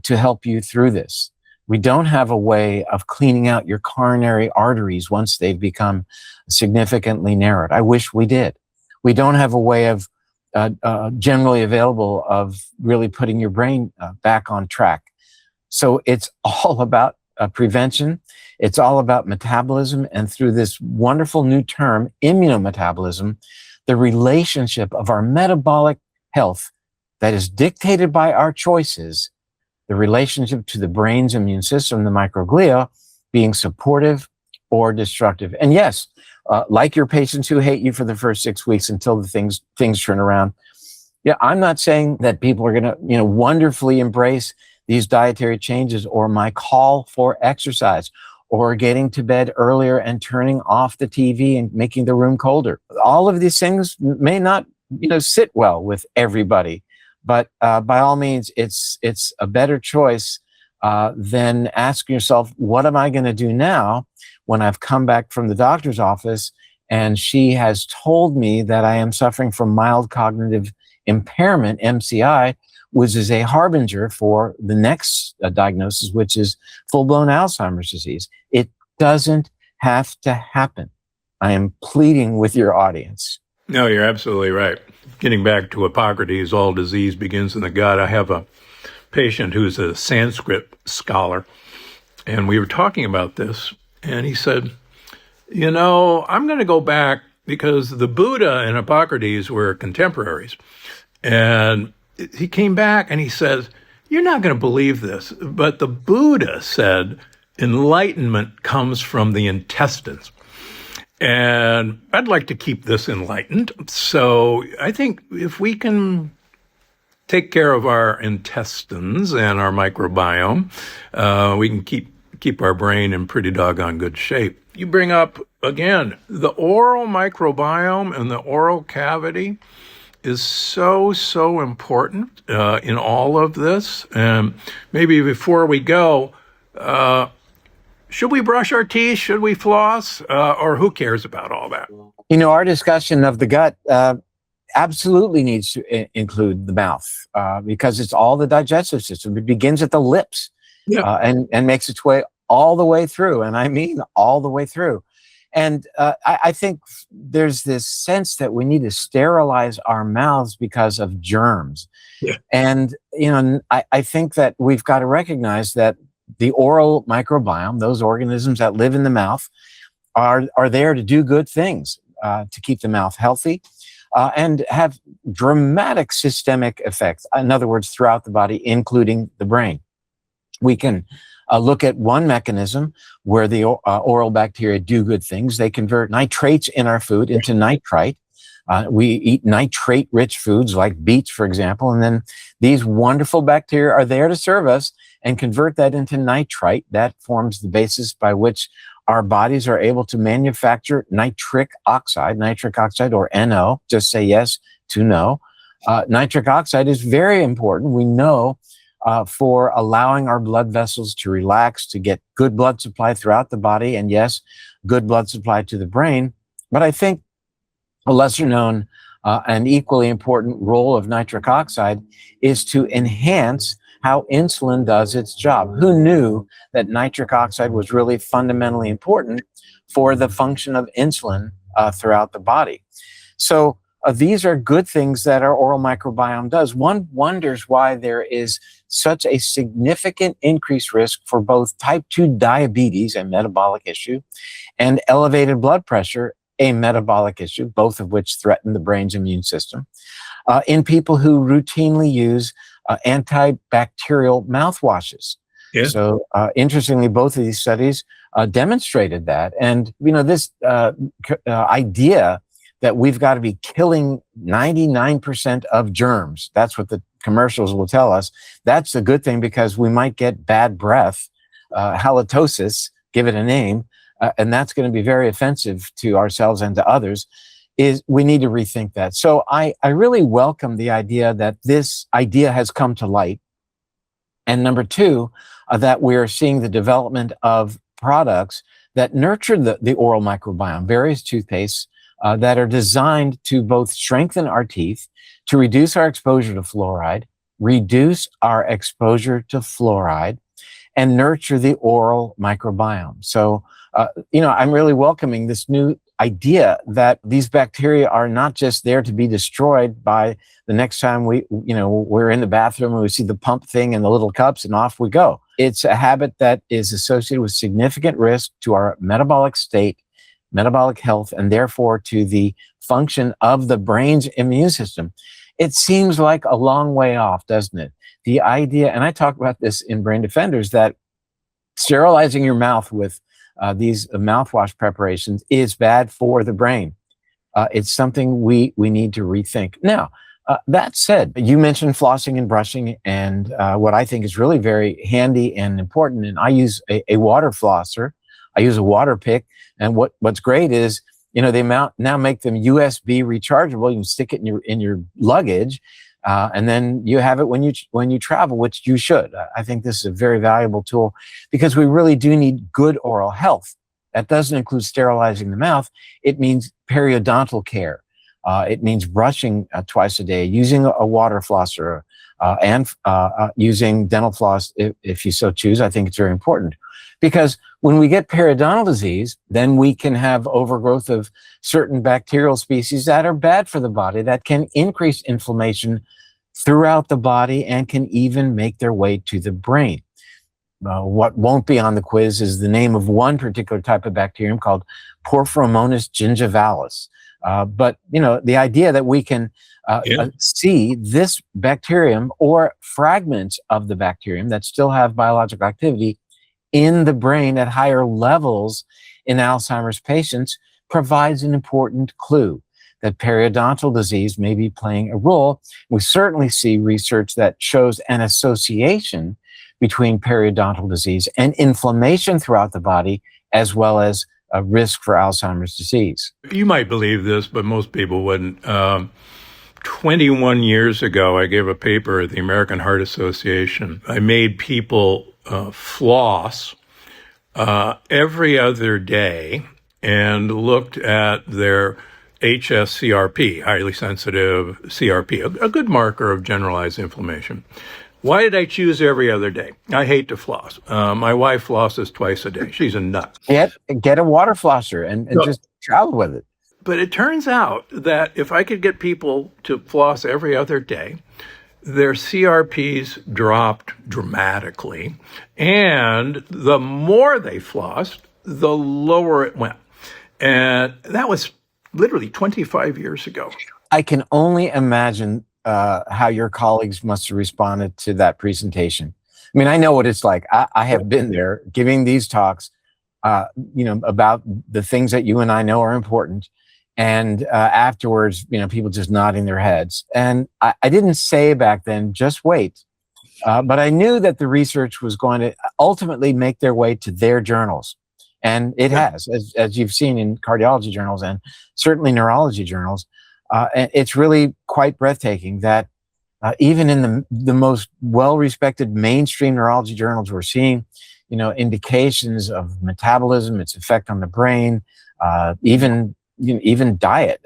to help you through this. We don't have a way of cleaning out your coronary arteries once they've become significantly narrowed. I wish we did. We don't have a way of generally available of really putting your brain back on track. So it's all about prevention. It's all about metabolism. And through this wonderful new term, immunometabolism, the relationship of our metabolic health that is dictated by our choices, the relationship to the brain's immune system, the microglia, being supportive or destructive. And yes, like your patients who hate you for the first 6 weeks until the things turn around. Yeah, I'm not saying that people are going to, wonderfully embrace these dietary changes or my call for exercise or getting to bed earlier and turning off the TV and making the room colder. All of these things may not, sit well with everybody, but by all means, it's a better choice than asking yourself, what am I going to do now when I've come back from the doctor's office And she has told me that I am suffering from mild cognitive impairment, MCI, which is a harbinger for the next diagnosis, which is full-blown Alzheimer's disease. It doesn't have to happen. I am pleading with your audience. No, you're absolutely right. Getting back to Hippocrates, all disease begins in the gut. I have a patient who's a Sanskrit scholar, and we were talking about this, and he said, I'm going to go back because the Buddha and Hippocrates were contemporaries. And he came back and he says, you're not going to believe this, but the Buddha said enlightenment comes from the intestines. And I'd like to keep this enlightened. So I think if we can take care of our intestines and our microbiome, we can keep our brain in pretty doggone good shape. You bring up, again, the oral microbiome and the oral cavity is so important in all of this. And maybe before we go, should we brush our teeth? Should we floss? Or who cares about all that? Our discussion of the gut absolutely needs to include the mouth because it's all the digestive system. It begins at the lips and makes its way all the way through. And I mean all the way through. And I think there's this sense that we need to sterilize our mouths because of germs. Yeah. And, I think that we've got to recognize that the oral microbiome, those organisms that live in the mouth, are there to do good things, to keep the mouth healthy, and have dramatic systemic effects. In other words, throughout the body, including the brain. We can look at one mechanism where the oral bacteria do good things. They convert nitrates in our food into nitrite. We eat nitrate-rich foods like beets, for example, and then these wonderful bacteria are there to serve us and convert that into nitrite. That forms the basis by which our bodies are able to manufacture nitric oxide, or NO. Just say yes to no. Nitric oxide is very important. We know for allowing our blood vessels to relax, to get good blood supply throughout the body, and yes, good blood supply to the brain. But I think a lesser known and equally important role of nitric oxide is to enhance how insulin does its job. Who knew that nitric oxide was really fundamentally important for the function of insulin throughout the body? So these are good things that our oral microbiome does. One wonders why there is such a significant increased risk for both type 2 diabetes, a metabolic issue, and elevated blood pressure, a metabolic issue, both of which threaten the brain's immune system, in people who routinely use antibacterial mouthwashes. Yeah. So interestingly, both of these studies demonstrated that. And, this idea that we've got to be killing 99% of germs. That's what the commercials will tell us. That's a good thing because we might get bad breath, halitosis, give it a name, and that's going to be very offensive to ourselves and to others. Is we need to rethink that. So I really welcome the idea that this idea has come to light. And number two, that we're seeing the development of products that nurture the oral microbiome, various toothpastes, that are designed to both strengthen our teeth, to reduce our exposure to fluoride, and nurture the oral microbiome. So, I'm really welcoming this new idea that these bacteria are not just there to be destroyed by the next time we're in the bathroom and we see the pump thing and the little cups and off we go. It's a habit that is associated with significant risk to our metabolic state, metabolic health, and therefore to the function of the brain's immune system. It seems like a long way off, doesn't it? The idea, and I talk about this in Brain Defenders, that sterilizing your mouth with these mouthwash preparations is bad for the brain. It's something we need to rethink. Now, that said, you mentioned flossing and brushing, and what I think is really very handy and important, and I use a water flosser. I use a water pick, and what's great is, they now make them USB rechargeable. You can stick it in your luggage, and then you have it when you travel, which you should. I think this is a very valuable tool because we really do need good oral health. That doesn't include sterilizing the mouth. It means periodontal care. It means brushing twice a day, using a water flosser, and using dental floss if you so choose. I think it's very important, because when we get periodontal disease, then we can have overgrowth of certain bacterial species that are bad for the body, that can increase inflammation throughout the body and can even make their way to the brain. What won't be on the quiz is the name of one particular type of bacterium called Porphyromonas gingivalis. But the idea that we can see this bacterium or fragments of the bacterium that still have biological activity in the brain at higher levels in Alzheimer's patients provides an important clue that periodontal disease may be playing a role. We certainly see research that shows an association between periodontal disease and inflammation throughout the body, as well as a risk for Alzheimer's disease. You might believe this, but most people wouldn't. 21 years ago, I gave a paper at the American Heart Association. I made people floss every other day and looked at their HSCRP, highly sensitive CRP, a good marker of generalized inflammation. Why did I choose every other day? I hate to floss. My wife flosses twice a day. She's a nut. Get a water flosser and just travel with it. But it turns out that if I could get people to floss every other day, their CRPs dropped dramatically. And the more they flossed, the lower it went. And that was literally 25 years ago. I can only imagine how your colleagues must have responded to that presentation. I mean, I know what it's like. I have been there giving these talks, about the things that you and I know are important. And afterwards, people just nodding their heads. And I didn't say back then, just wait. But I knew that the research was going to ultimately make their way to their journals. And it has, as you've seen in cardiology journals and certainly neurology journals. And it's really quite breathtaking that even in the most well-respected mainstream neurology journals, we're seeing, indications of metabolism, its effect on the brain, even diet.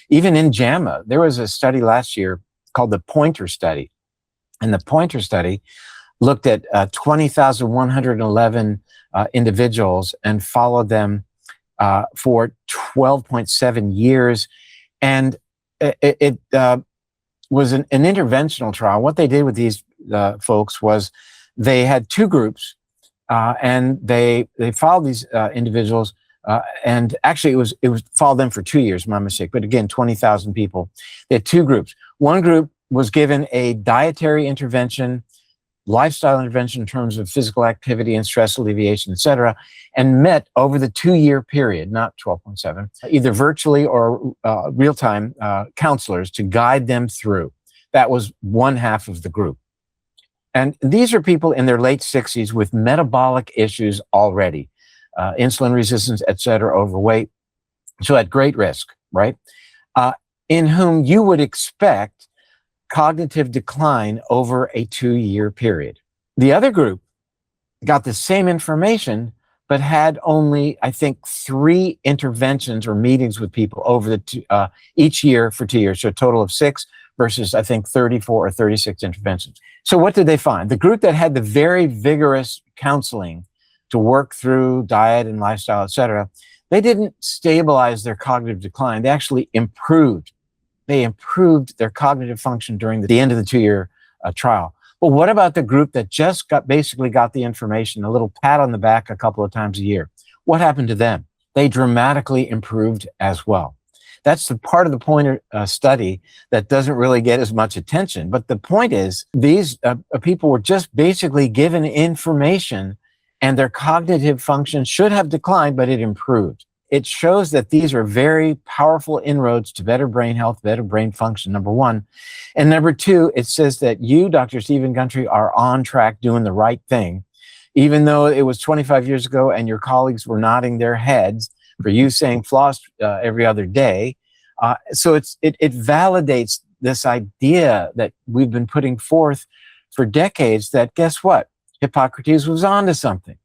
Even in JAMA, there was a study last year called the Pointer Study. And the Pointer Study looked at 20,111 individuals and followed them for 12.7 years. And it was an interventional trial. What they did with these folks was they had two groups, and they followed these individuals. And actually, it was followed them for 2 years, my mistake. But again, 20,000 people. They had two groups. One group was given a dietary intervention, lifestyle intervention in terms of physical activity and stress alleviation, et cetera, and met over the 2-year period, not 12.7, either virtually or real-time counselors to guide them through. That was one half of the group. And these are people in their late 60s with metabolic issues already, insulin resistance, et cetera, overweight, so at great risk, right? In whom you would expect cognitive decline over a 2-year period. The other group got the same information, but had only, I think, 3 interventions or meetings with people over each year for 2 years. So a total of 6 versus, I think, 34 or 36 interventions. So what did they find? The group that had the very vigorous counseling to work through diet and lifestyle, et cetera, they didn't stabilize their cognitive decline. They actually improved. They improved their cognitive function during the end of the 2-year trial. But what about the group that just basically got the information, a little pat on the back a couple of times a year? What happened to them? They dramatically improved as well. That's the part of the Pointer study that doesn't really get as much attention. But the point is, these people were just basically given information, and their cognitive function should have declined, but it improved. It shows that these are very powerful inroads to better brain health, better brain function, number one. And number two, it says that you, Dr. Stephen Gundry, are on track doing the right thing, even though it was 25 years ago and your colleagues were nodding their heads for you saying floss every other day. So it validates this idea that we've been putting forth for decades that, guess what? Hippocrates was onto something.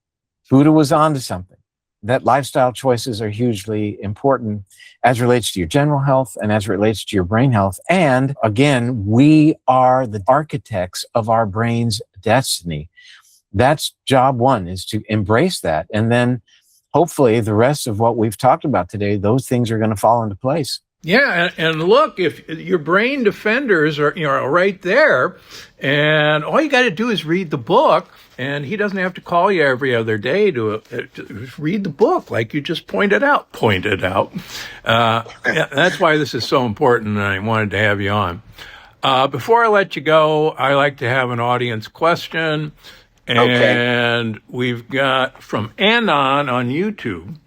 Buddha was onto something. that lifestyle choices are hugely important as relates to your general health and as relates to your brain health. And again, we are the architects of our brain's destiny. That's job one, is to embrace that. And then hopefully the rest of what we've talked about today, those things are going to fall into place. Yeah, and look, if your brain defenders are right there, and all you got to do is read the book, and he doesn't have to call you every other day to read the book, like you just pointed out. That's why this is so important, and I wanted to have you on. Before I let you go, I like to have an audience question, and we've got from Anon on YouTube.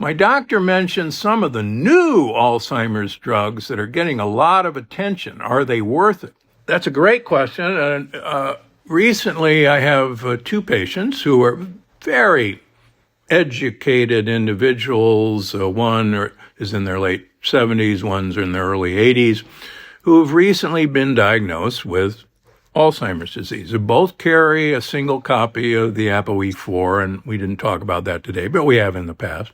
My doctor mentioned some of the new Alzheimer's drugs that are getting a lot of attention. Are they worth it? That's a great question. And recently, I have two patients who are very educated individuals. One is in their late 70s, one's in their early 80s, who have recently been diagnosed with Alzheimer's disease. They both carry a single copy of the ApoE4, and we didn't talk about that today, but we have in the past.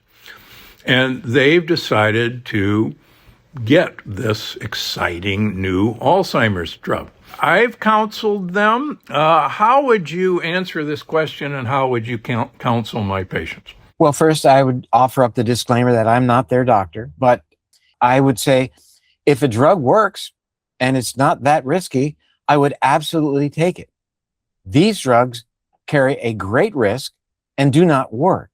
And they've decided to get this exciting new Alzheimer's drug. I've counseled them. How would you answer this question, and how would you counsel my patients? Well, first, I would offer up the disclaimer that I'm not their doctor, but I would say if a drug works and it's not that risky, I would absolutely take it. These drugs carry a great risk and do not work.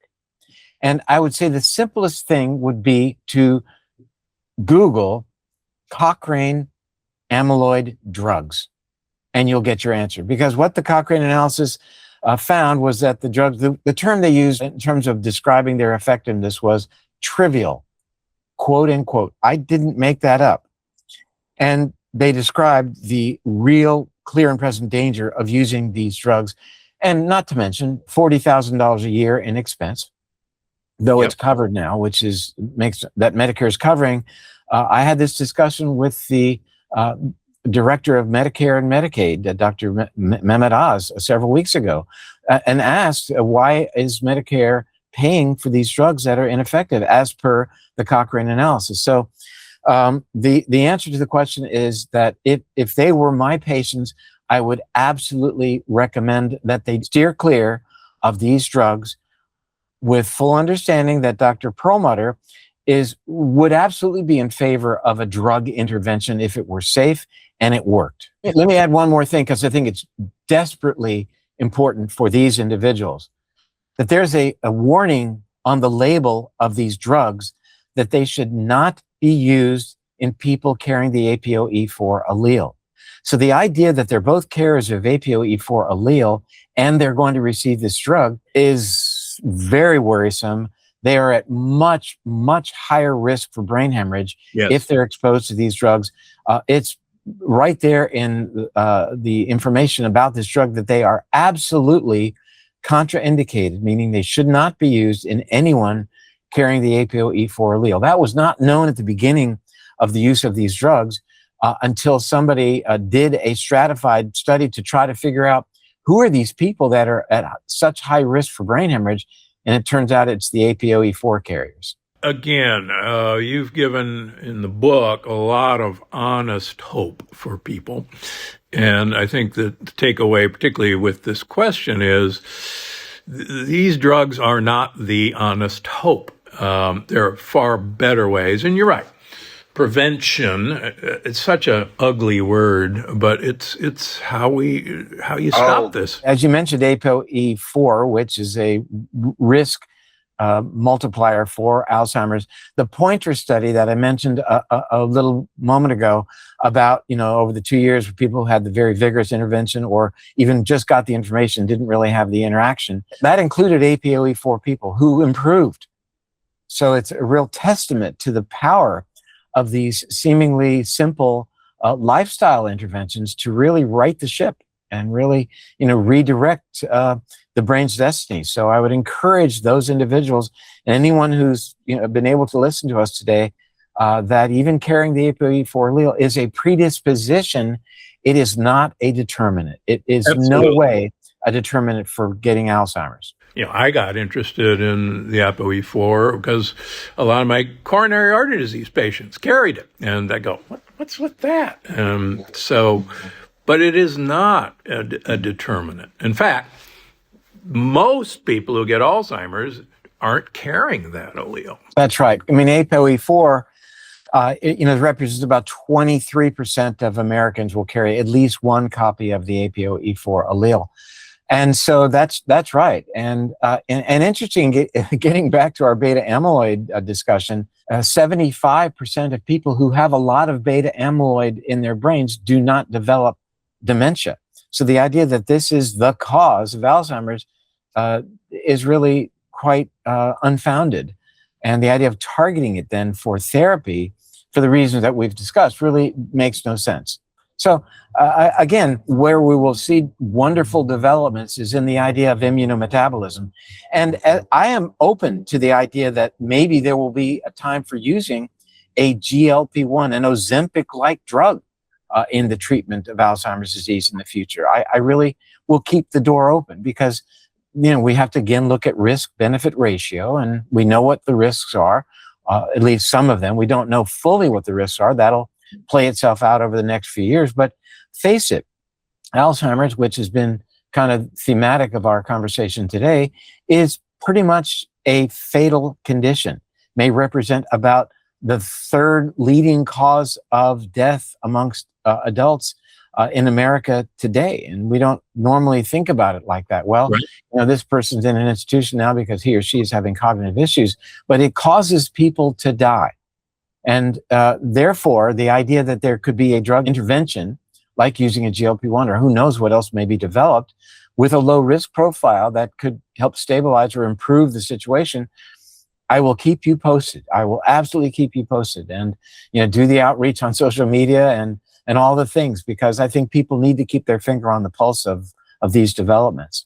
And I would say the simplest thing would be to Google Cochrane amyloid drugs, and you'll get your answer. Because what the Cochrane analysis found was that the drugs, the term they used in terms of describing their effectiveness was trivial, quote unquote. I didn't make that up. And they described the real, clear and present danger of using these drugs, and not to mention $40,000 a year in expense. Though it's covered now, which makes that Medicare is covering. I had this discussion with the director of Medicare and Medicaid, Dr. Mehmet Oz, several weeks ago, and asked why is Medicare paying for these drugs that are ineffective as per the Cochrane analysis. So the answer to the question is that if they were my patients, I would absolutely recommend that they steer clear of these drugs, with full understanding that Dr. Perlmutter would absolutely be in favor of a drug intervention if it were safe and it worked. Let me add one more thing, because I think it's desperately important for these individuals, that there's a warning on the label of these drugs that they should not be used in people carrying the ApoE4 allele. So the idea that they're both carriers of ApoE4 allele and they're going to receive this drug is very worrisome. They are at much, much higher risk for brain hemorrhage if they're exposed to these drugs. It's right there in the information about this drug that they are absolutely contraindicated, meaning they should not be used in anyone carrying the ApoE4 allele. That was not known at the beginning of the use of these drugs until somebody did a stratified study to try to figure out who are these people that are at such high risk for brain hemorrhage, and it turns out it's the ApoE4 carriers. Again, you've given in the book a lot of honest hope for people. And I think that the takeaway, particularly with this question, is these drugs are not the honest hope. There are far better ways. And you're right. Prevention, it's such an ugly word, but it's how you stop this. As you mentioned, ApoE4, which is a risk multiplier for Alzheimer's. The Pointer study that I mentioned a little moment ago about, over the 2 years where people had the very vigorous intervention or even just got the information, didn't really have the interaction, that included ApoE4 people who improved. So it's a real testament to the power of these seemingly simple lifestyle interventions to really right the ship and really, redirect the brain's destiny. So I would encourage those individuals and anyone who's been able to listen to us today that even carrying the ApoE4 allele is a predisposition. It is not a determinant. It is no way a determinant for getting Alzheimer's. I got interested in the ApoE4 because a lot of my coronary artery disease patients carried it. And I go, what's with that? But it is not a determinant. In fact, most people who get Alzheimer's aren't carrying that allele. That's right. I mean, ApoE4, it represents about 23% of Americans will carry at least one copy of the ApoE4 allele. And so that's right. And interesting, getting back to our beta amyloid discussion, 75% of people who have a lot of beta amyloid in their brains do not develop dementia. So the idea that this is the cause of Alzheimer's is really quite unfounded. And the idea of targeting it then for therapy, for the reasons that we've discussed, really makes no sense. So again, where we will see wonderful developments is in the idea of immunometabolism. And I am open to the idea that maybe there will be a time for using a GLP-1, an Ozempic-like drug in the treatment of Alzheimer's disease in the future. I really will keep the door open because, we have to, again, look at risk-benefit ratio, and we know what the risks are, at least some of them. We don't know fully what the risks are. That'll play itself out over the next few years. But face it, Alzheimer's, which has been kind of thematic of our conversation today, is pretty much a fatal condition, may represent about the third leading cause of death amongst adults in America today. And we don't normally think about it like that. Well, right. This person's in an institution now because he or she is having cognitive issues, but it causes people to die. And therefore, the idea that there could be a drug intervention, like using a GLP-1 or who knows what else may be developed, with a low risk profile that could help stabilize or improve the situation, I will keep you posted. I will absolutely keep you posted, and do the outreach on social media and all the things, because I think people need to keep their finger on the pulse of these developments.